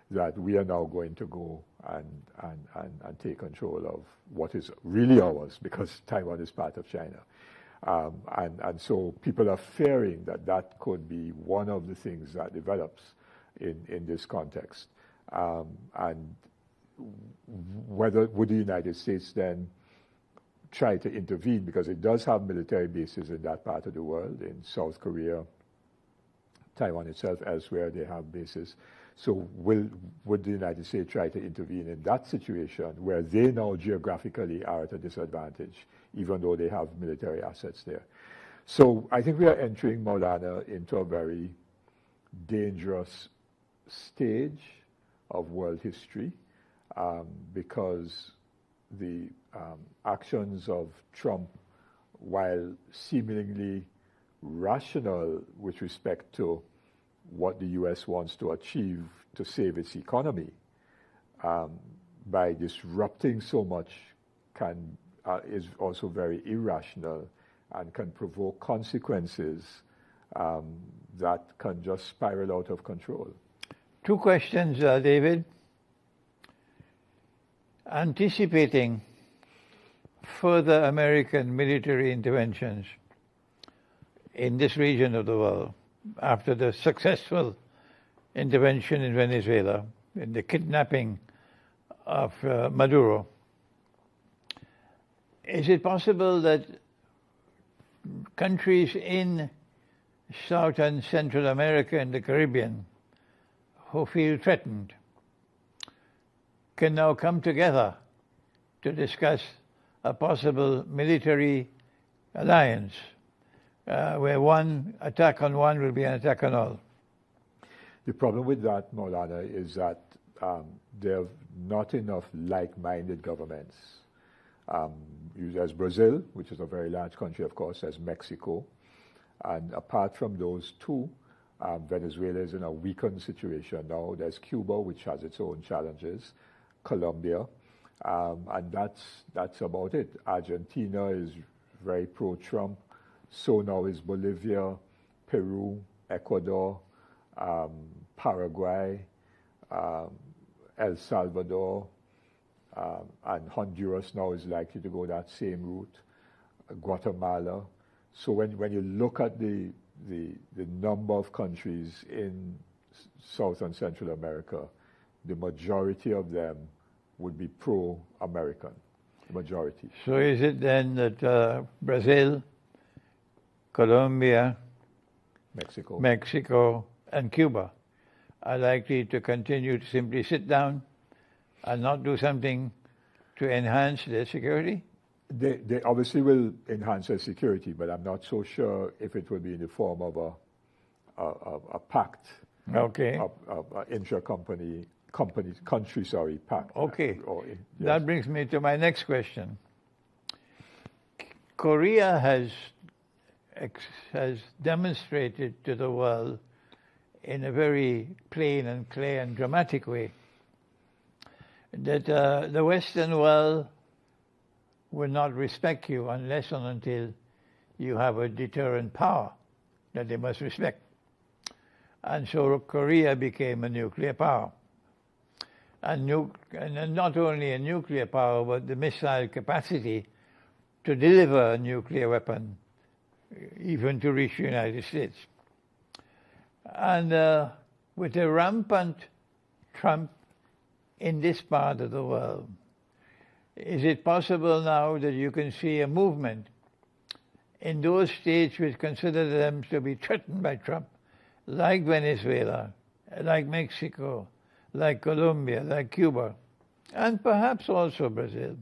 that we are now going to go and take control of what is really ours, because Taiwan is part of China. And so people are fearing that could be one of the things that develops in this context. And whether would the United States then try to intervene, because it does have military bases in that part of the world, in South Korea, Taiwan itself, elsewhere they have bases. So would the United States try to intervene in that situation where they now geographically are at a disadvantage, even though they have military assets there? So I think we are entering, Maulana, into a very dangerous stage of world history, because the actions of Trump, while seemingly rational with respect to what the U.S. wants to achieve to save its economy, by disrupting so much, is also very irrational and can provoke consequences that can just spiral out of control. Two questions, David. Anticipating further American military interventions in this region of the world after the successful intervention in Venezuela, in the kidnapping of Maduro, is it possible that countries in South and Central America and the Caribbean who feel threatened can now come together to discuss a possible military alliance where one attack on one will be an attack on all? The problem with that, Maulana, is that there are not enough like-minded governments. There's Brazil, which is a very large country, of course, there's Mexico, and apart from those two, Venezuela is in a weakened situation now. There's Cuba, which has its own challenges, Colombia, and that's about it. Argentina is very pro-Trump. So now is Bolivia, Peru, Ecuador, Paraguay, El Salvador, and Honduras now is likely to go that same route, Guatemala. So when you look at the number of countries in South and Central America, the majority of them would be pro-American, the majority. So is it then that Brazil, Colombia, Mexico, and Cuba are likely to continue to simply sit down and not do something to enhance their security? They obviously will enhance their security, but I'm not so sure if it will be in the form of a pact. Okay. Intra-country pact. Okay. Yes. That brings me to my next question. Korea has demonstrated to the world in a very plain and clear and dramatic way that the Western world will not respect you unless and until you have a deterrent power that they must respect. And so Korea became a nuclear power. And not only a nuclear power, but the missile capacity to deliver a nuclear weapon, even to reach the United States. And with a rampant Trump in this part of the world, is it possible now that you can see a movement in those states which consider them to be threatened by Trump, like Venezuela, like Mexico, like Colombia, like Cuba, and perhaps also Brazil,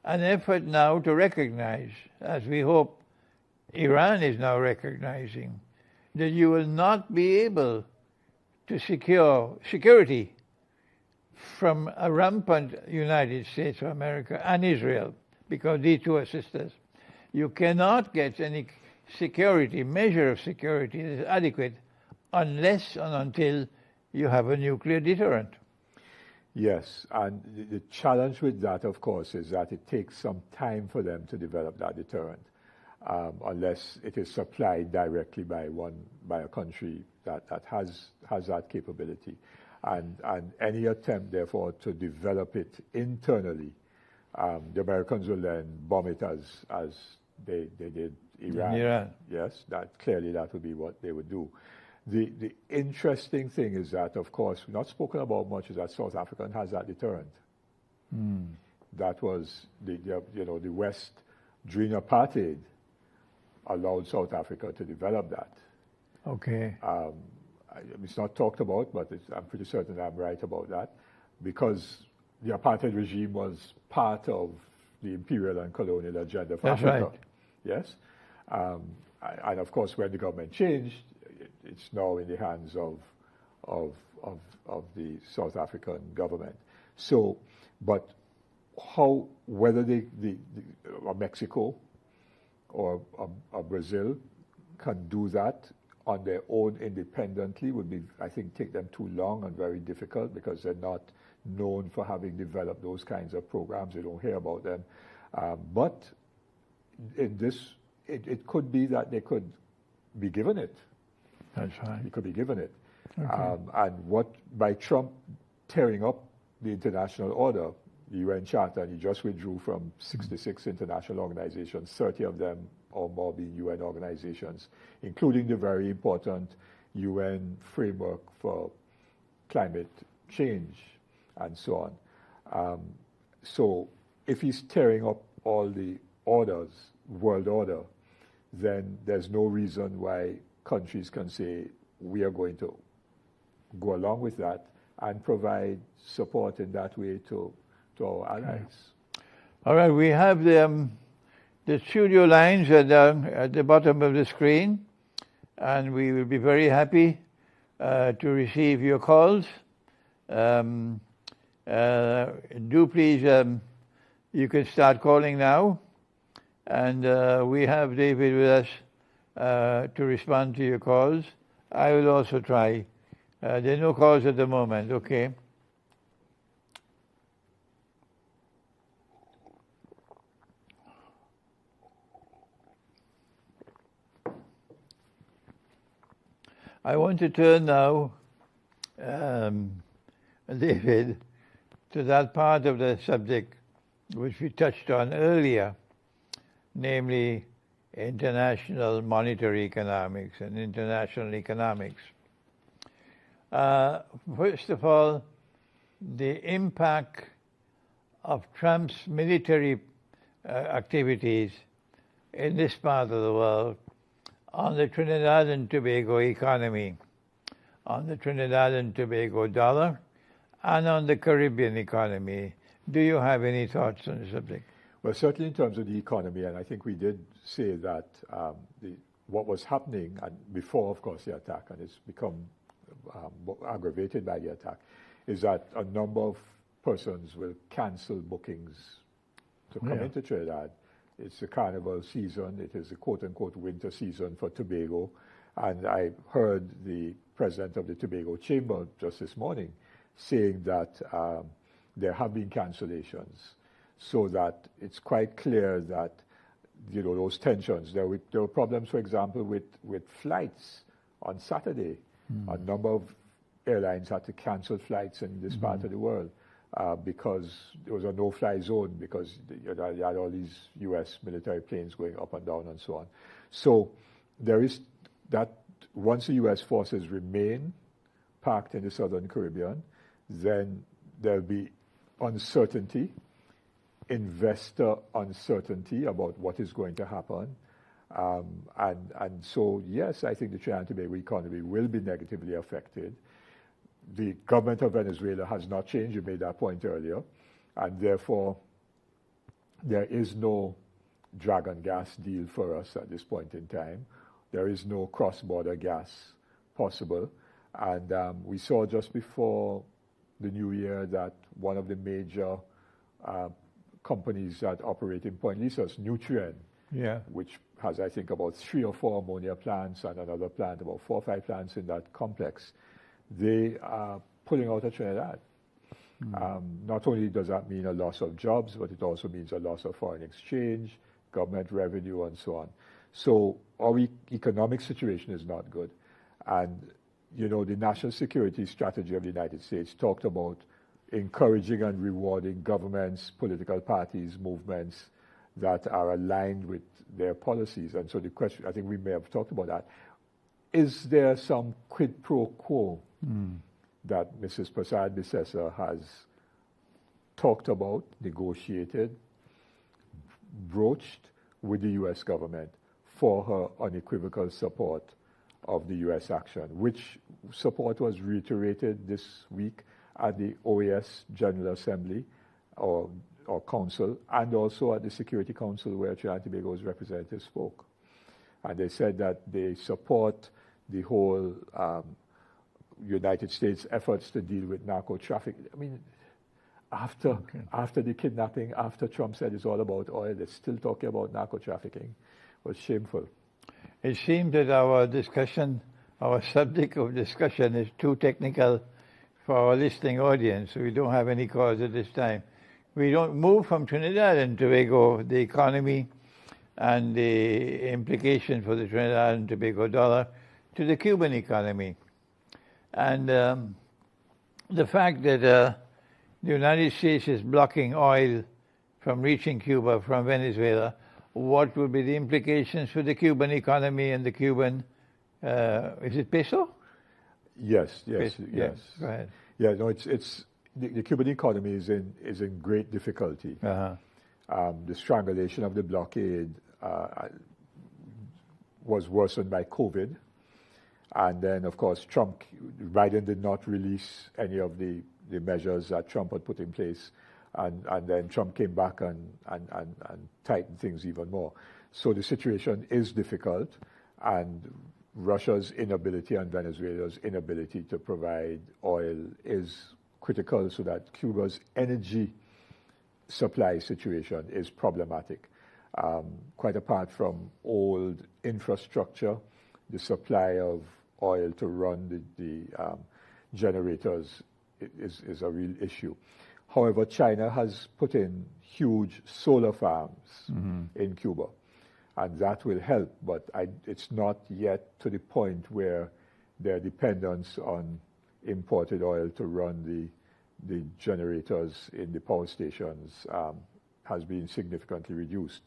an effort now to recognize, as we hope Iran is now recognizing, that you will not be able to secure security from a rampant United States of America and Israel, because these two are sisters. You cannot get any security, measure of security that is adequate unless and until you have a nuclear deterrent. Yes, and the challenge with that, of course, is that it takes some time for them to develop that deterrent, unless it is supplied directly by a country that has that capability. And any attempt, therefore, to develop it internally, the Americans will then bomb it as they did Iran. Yes, that would be what they would do. The interesting thing is that, of course, not spoken about much, is that South Africa has that deterrent. That was the West during apartheid allowed South Africa to develop that. Okay. It's not talked about, but I'm pretty certain I'm right about that, because the apartheid regime was part of the imperial and colonial agenda for Africa. Right. Yes, and of course, when the government changed, it's now in the hands of the South African government. So, but whether or Mexico or Brazil can do that on their own independently would be, I think, take them too long and very difficult, because they're not known for having developed those kinds of programs. You don't hear about them. But in this, it could be that they could be given it. That's right. It could be given it. Okay. And by Trump tearing up the international order, the UN Charter, and he just withdrew from 66 international organizations, 30 of them or more being UN organizations, including the very important UN framework for climate change and so on. So if he's tearing up all the orders, world order, then there's no reason why countries can say we are going to go along with that and provide support in that way to our allies. All right, we have the studio lines at the bottom of the screen, and we will be very happy to receive your calls. Do please, you can start calling now, and we have David with us to respond to your calls. I will also try. There are no calls at the moment, okay? I want to turn now, David, to that part of the subject which we touched on earlier, namely international monetary economics and international economics. First of all, the impact of Trump's military activities in this part of the world on the Trinidad and Tobago economy, on the Trinidad and Tobago dollar, and on the Caribbean economy. Do you have any thoughts on the subject? Well, certainly in terms of the economy, and I think we did say that what was happening, and before, of course, the attack, and it's become aggravated by the attack, is that a number of persons will cancel bookings to come into Trinidad. It's the carnival season. It is the quote-unquote winter season for Tobago. And I heard the president of the Tobago Chamber just this morning saying that there have been cancellations, so that it's quite clear that, you know, those tensions. There were problems, for example, with flights on Saturday. A number of airlines had to cancel flights in this part of the world because there was a no-fly zone, because you had all these U.S. military planes going up and down and so on. So there is that once the U.S. forces remain parked in the Southern Caribbean, then there'll be uncertainty, investor uncertainty about what is going to happen. And so, yes, I think the Trinidad and Tobago economy will be negatively affected. The government of Venezuela has not changed. You made that point earlier. And therefore, there is no dragon gas deal for us at this point in time. There is no cross-border gas possible. And we saw just before the new year that one of the major companies that operate in Point Lisas, Nutrien, which has, I think, about 3 or 4 ammonia plants and another plant, about 4 or 5 plants in that complex, they are pulling out of Trinidad. Not only does that mean a loss of jobs, but it also means a loss of foreign exchange, government revenue, and so on. So our economic situation is not good. And, you know, the national security strategy of the United States talked about encouraging and rewarding governments, political parties, movements that are aligned with their policies. And so the question, I think we may have talked about that, is there some quid pro quo that Mrs. Prasad Bissessar has talked about, negotiated, broached with the U.S. government for her unequivocal support of the U.S. action, which support was reiterated this week at the OAS General Assembly or Council, and also at the Security Council, where Trinidad and Tobago's representatives spoke. And they said that they support the whole United States efforts to deal with narco trafficking. I mean, after the kidnapping, after Trump said it's all about oil, they're still talking about narco trafficking. It was shameful. It seems that our discussion, our subject of discussion, is too technical for our listening audience. We don't have any cause at this time. We don't move from Trinidad and Tobago, the economy and the implication for the Trinidad and Tobago dollar, to the Cuban economy. And the fact that the United States is blocking oil from reaching Cuba from Venezuela, what would be the implications for the Cuban economy and the Cuban, is it peso? Yes. Go ahead. Yeah, no, it's the Cuban economy is in great difficulty. The strangulation of the blockade was worsened by COVID. And then, of course, Biden did not release any of the measures that Trump had put in place. And then Trump came back and tightened things even more. So the situation is difficult, and Russia's inability and Venezuela's inability to provide oil is critical, so that Cuba's energy supply situation is problematic. Quite apart from old infrastructure, the supply of oil to run the generators is a real issue. However, China has put in huge solar farms in Cuba, and that will help, but it's not yet to the point where their dependence on imported oil to run the generators in the power stations has been significantly reduced.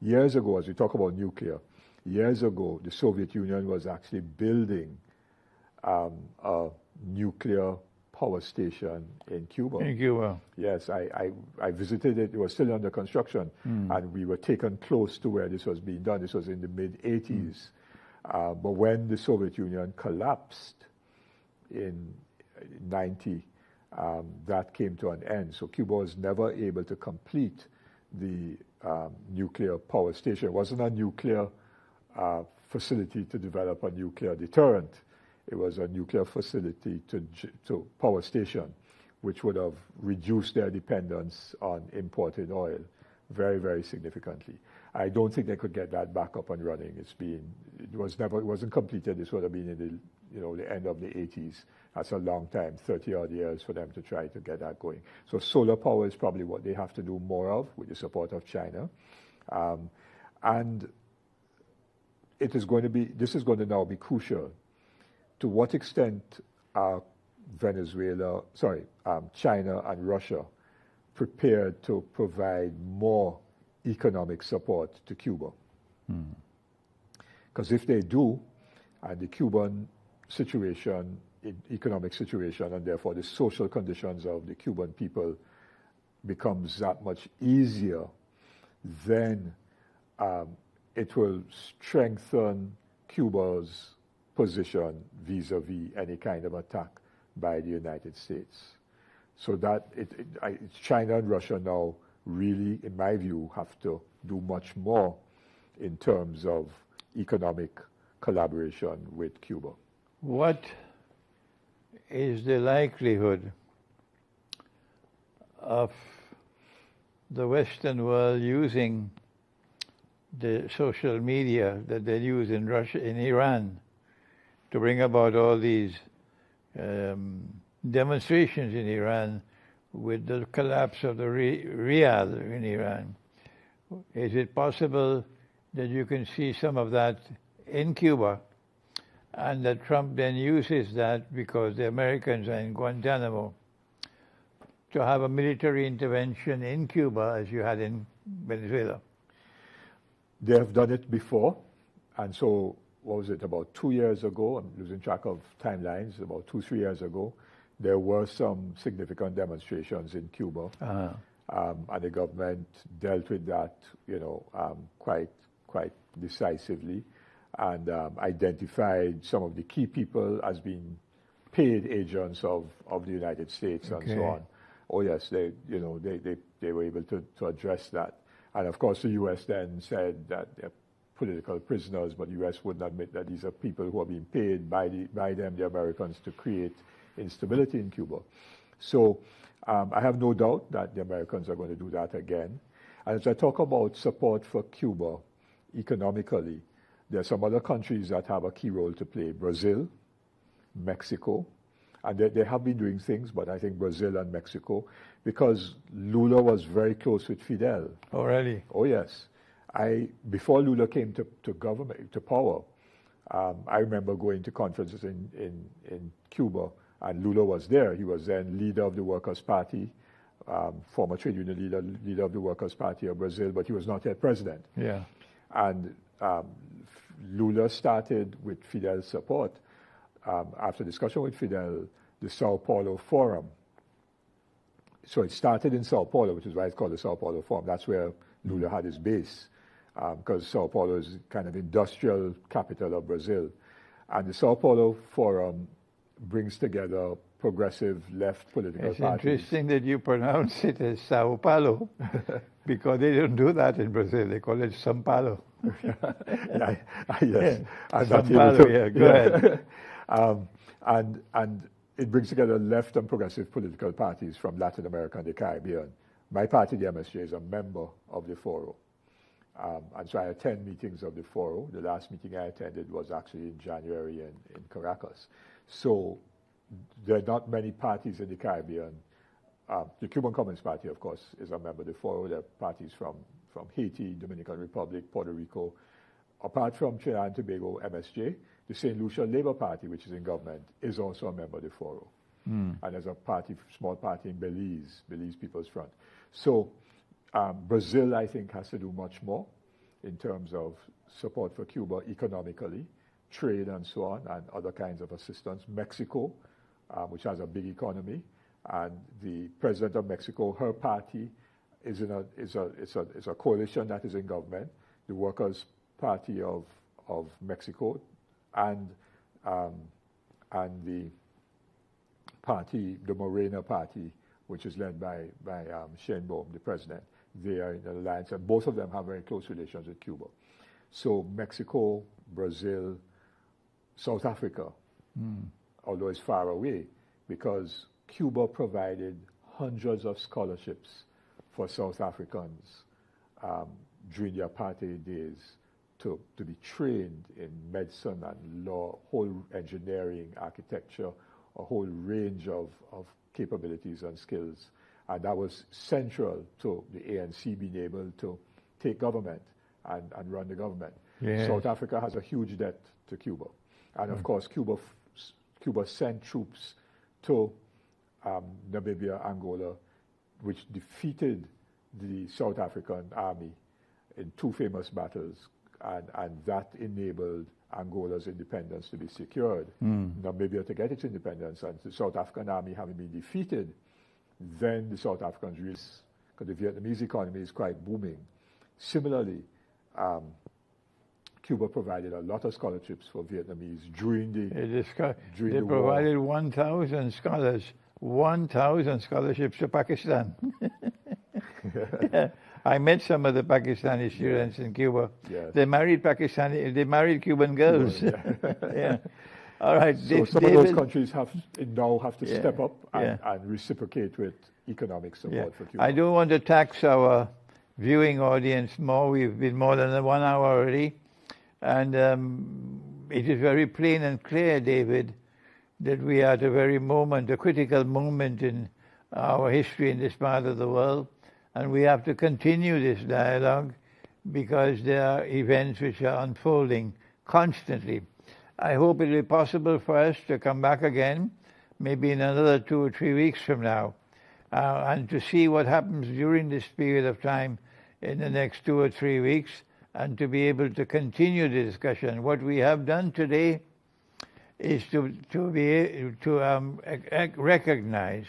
Years ago, as we talk about nuclear, years ago, the Soviet Union was actually building a nuclear power station in Cuba. In Cuba. Yes, I visited it. It was still under construction, and we were taken close to where this was being done. This was in the mid-'80s. But when the Soviet Union collapsed in 90, that came to an end. So Cuba was never able to complete the nuclear power station. It wasn't a nuclear facility to develop a nuclear deterrent. It was a nuclear facility to power station, which would have reduced their dependence on imported oil very, very significantly. I don't think they could get that back up and running. It wasn't completed. This would have been in the end of the 80s. That's a long time, 30 odd years for them to try to get that going. So solar power is probably what they have to do more of with the support of China. And this is going to now be crucial. To what extent are China and Russia prepared to provide more economic support to Cuba? Because if they do, and the Cuban situation, economic situation, and therefore the social conditions of the Cuban people becomes that much easier, then it will strengthen Cuba's position vis-a-vis any kind of attack by the United States. So that China and Russia now really, in my view, have to do much more in terms of economic collaboration with Cuba. What is the likelihood of the Western world using the social media that they use in Russia, in Iran, to bring about all these demonstrations in Iran with the collapse of the rial in Iran? Is it possible that you can see some of that in Cuba, and that Trump then uses that because the Americans are in Guantanamo to have a military intervention in Cuba as you had in Venezuela? They have done it before, and so what was it, about 2 years ago, I'm losing track of timelines, about 2-3 years ago, there were some significant demonstrations in Cuba, and the government dealt with that, quite decisively, and identified some of the key people as being paid agents of the United States and so on. Oh yes, they were able to address that, and of course the U.S. then said that they're political prisoners, but the U.S. wouldn't admit that these are people who are being paid by them, the Americans, to create instability in Cuba. So I have no doubt that the Americans are going to do that again. And as I talk about support for Cuba economically, there are some other countries that have a key role to play. Brazil, Mexico, and they have been doing things, but I think Brazil and Mexico, because Lula was very close with Fidel. Oh, really? Oh, yes. Before Lula came to power, I remember going to conferences in Cuba, and Lula was there. He was then leader of the Workers' Party, former trade union leader of the Workers' Party of Brazil, but he was not yet president. Yeah. And Lula started with Fidel's support. After discussion with Fidel, the Sao Paulo Forum. So it started in Sao Paulo, which is why it's called the Sao Paulo Forum. That's where Lula had his base, because Sao Paulo is kind of industrial capital of Brazil. And the Sao Paulo Forum brings together progressive left political parties. It's interesting that you pronounce it as Sao Paulo, because they don't do that in Brazil. They call it São Paulo. Yes. São Paulo, yeah, go ahead. And it brings together left and progressive political parties from Latin America and the Caribbean. My party, the MSJ, is a member of the Foro. And so I attend meetings of the Foro. The last meeting I attended was actually in January in Caracas. So there are not many parties in the Caribbean. The Cuban Communist Party, of course, is a member of the Foro. There are parties from Haiti, Dominican Republic, Puerto Rico, apart from Trinidad and Tobago MSJ, the St. Lucia Labour Party, which is in government, is also a member of the Foro. And there's a small party in Belize People's Front. So Brazil, I think, has to do much more in terms of support for Cuba economically, trade and so on, and other kinds of assistance. Mexico, which has a big economy, and the president of Mexico, her party is a coalition that is in government, the Workers' Party of Mexico, and the Morena party, which is led by Sheinbaum, the president. They are in an alliance, and both of them have very close relations with Cuba. So Mexico, Brazil, South Africa, although it's far away, because Cuba provided hundreds of scholarships for South Africans during the apartheid days to be trained in medicine and law, whole engineering, architecture, a whole range of capabilities and skills. And that was central to the ANC being able to take government and run the government. Yes. South Africa has a huge debt to Cuba. And of course, Cuba sent troops to Namibia, Angola, which defeated the South African army in two famous battles, and that enabled Angola's independence to be secured. Namibia to get its independence, and the South African army having been defeated, then the South Africans realized, because the Vietnamese economy is quite booming. Similarly, Cuba provided a lot of scholarships for Vietnamese during the They provided 1,000 scholars, 1,000 scholarships to Pakistan. Yeah. I met some of the Pakistani students in Cuba. Yes. They married Cuban girls. Yeah. All right. So some of those countries now have to step up and reciprocate with economic support for Cuba. I don't want to tax our viewing audience more. We've been more than 1 hour already. And it is very plain and clear, David, that we are at a very moment, a critical moment in our history in this part of the world. And we have to continue this dialogue because there are events which are unfolding constantly. I hope it will be possible for us to come back again, maybe in another 2 or 3 weeks from now, and to see what happens during this period of time in the next 2 or 3 weeks, and to be able to continue the discussion. What we have done today is to recognize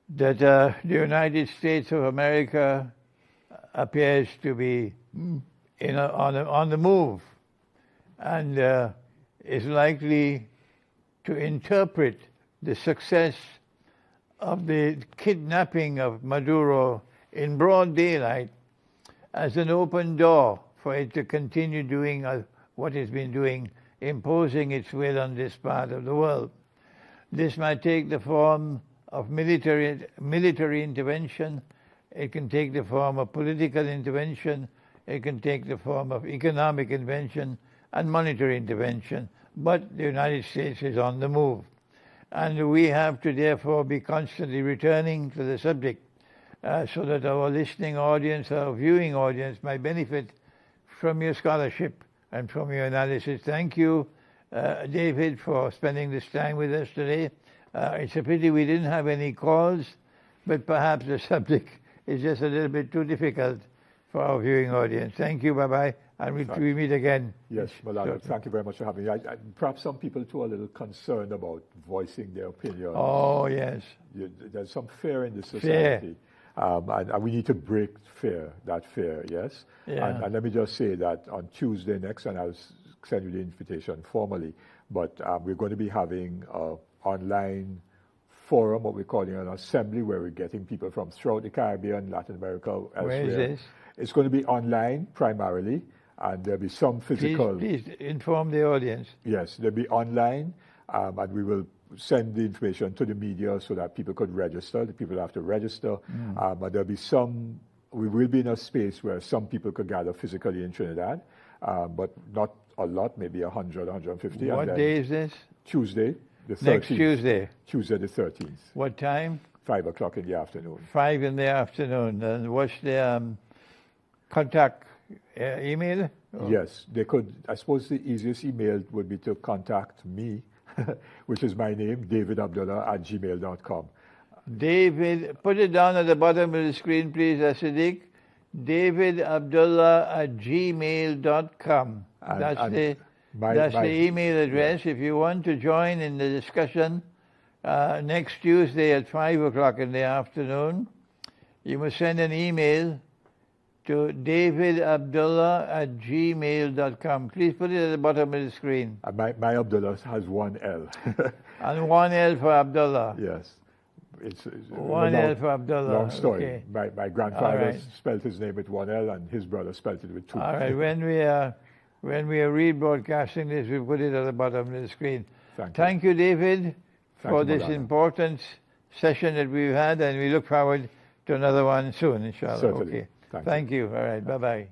that the United States of America appears to be on the move, and is likely to interpret the success of the kidnapping of Maduro in broad daylight as an open door for it to continue doing what it's been doing, imposing its will on this part of the world. This might take the form of military intervention. It can take the form of political intervention. It can take the form of economic intervention and monetary intervention. But the United States is on the move. And we have to therefore be constantly returning to the subject so that our listening audience, our viewing audience might benefit from your scholarship and from your analysis. Thank you, David, for spending this time with us today. It's a pity we didn't have any calls, but perhaps the subject is just a little bit too difficult for our viewing audience. Thank you, bye-bye, and we meet again. Yes, Malala, thank you very much for having me. Perhaps some people too are a little concerned about voicing their opinion. Oh, yes. There's some fear in this society. And we need to break that fear, yes? Yeah. And let me just say that on Tuesday next, and I'll send you the invitation formally, but we're going to be having an online forum, what we're calling an assembly, where we're getting people from throughout the Caribbean, Latin America, elsewhere. Where is this? It's going to be online primarily, and there'll be some physical... Please inform the audience. Yes, there'll be online, and we will send the information to the media so that people could register. The people have to register. But there'll be we will be in a space where some people could gather physically in Trinidad, but not a lot, maybe 100, 150. What day is this? Tuesday, the 13th. Next Tuesday. Tuesday the 13th. What time? 5 o'clock in the afternoon. 5 in the afternoon. And what's the contact email? Or? Yes, they could. I suppose the easiest email would be to contact me, which is my name, davidabdullah@gmail.com. David, put it down at the bottom of the screen, please, Asidik. davidabdullah@gmail.com. That's the email address. Yeah. If you want to join in the discussion next Tuesday at 5 o'clock in the afternoon, you must send an email to davidabdullah@gmail.com. Please put it at the bottom of the screen. My Abdullah has one L. And one L for Abdullah. Yes. It's one L for Abdullah. Long story. Okay. My grandfather spelled his name with one L, and his brother spelled it with two. All right. When we are rebroadcasting this, we put it at the bottom of the screen. Thank you, David, for this important session that we've had, and we look forward to another one soon, inshallah. Certainly. Okay. Thank you. All right. Bye-bye.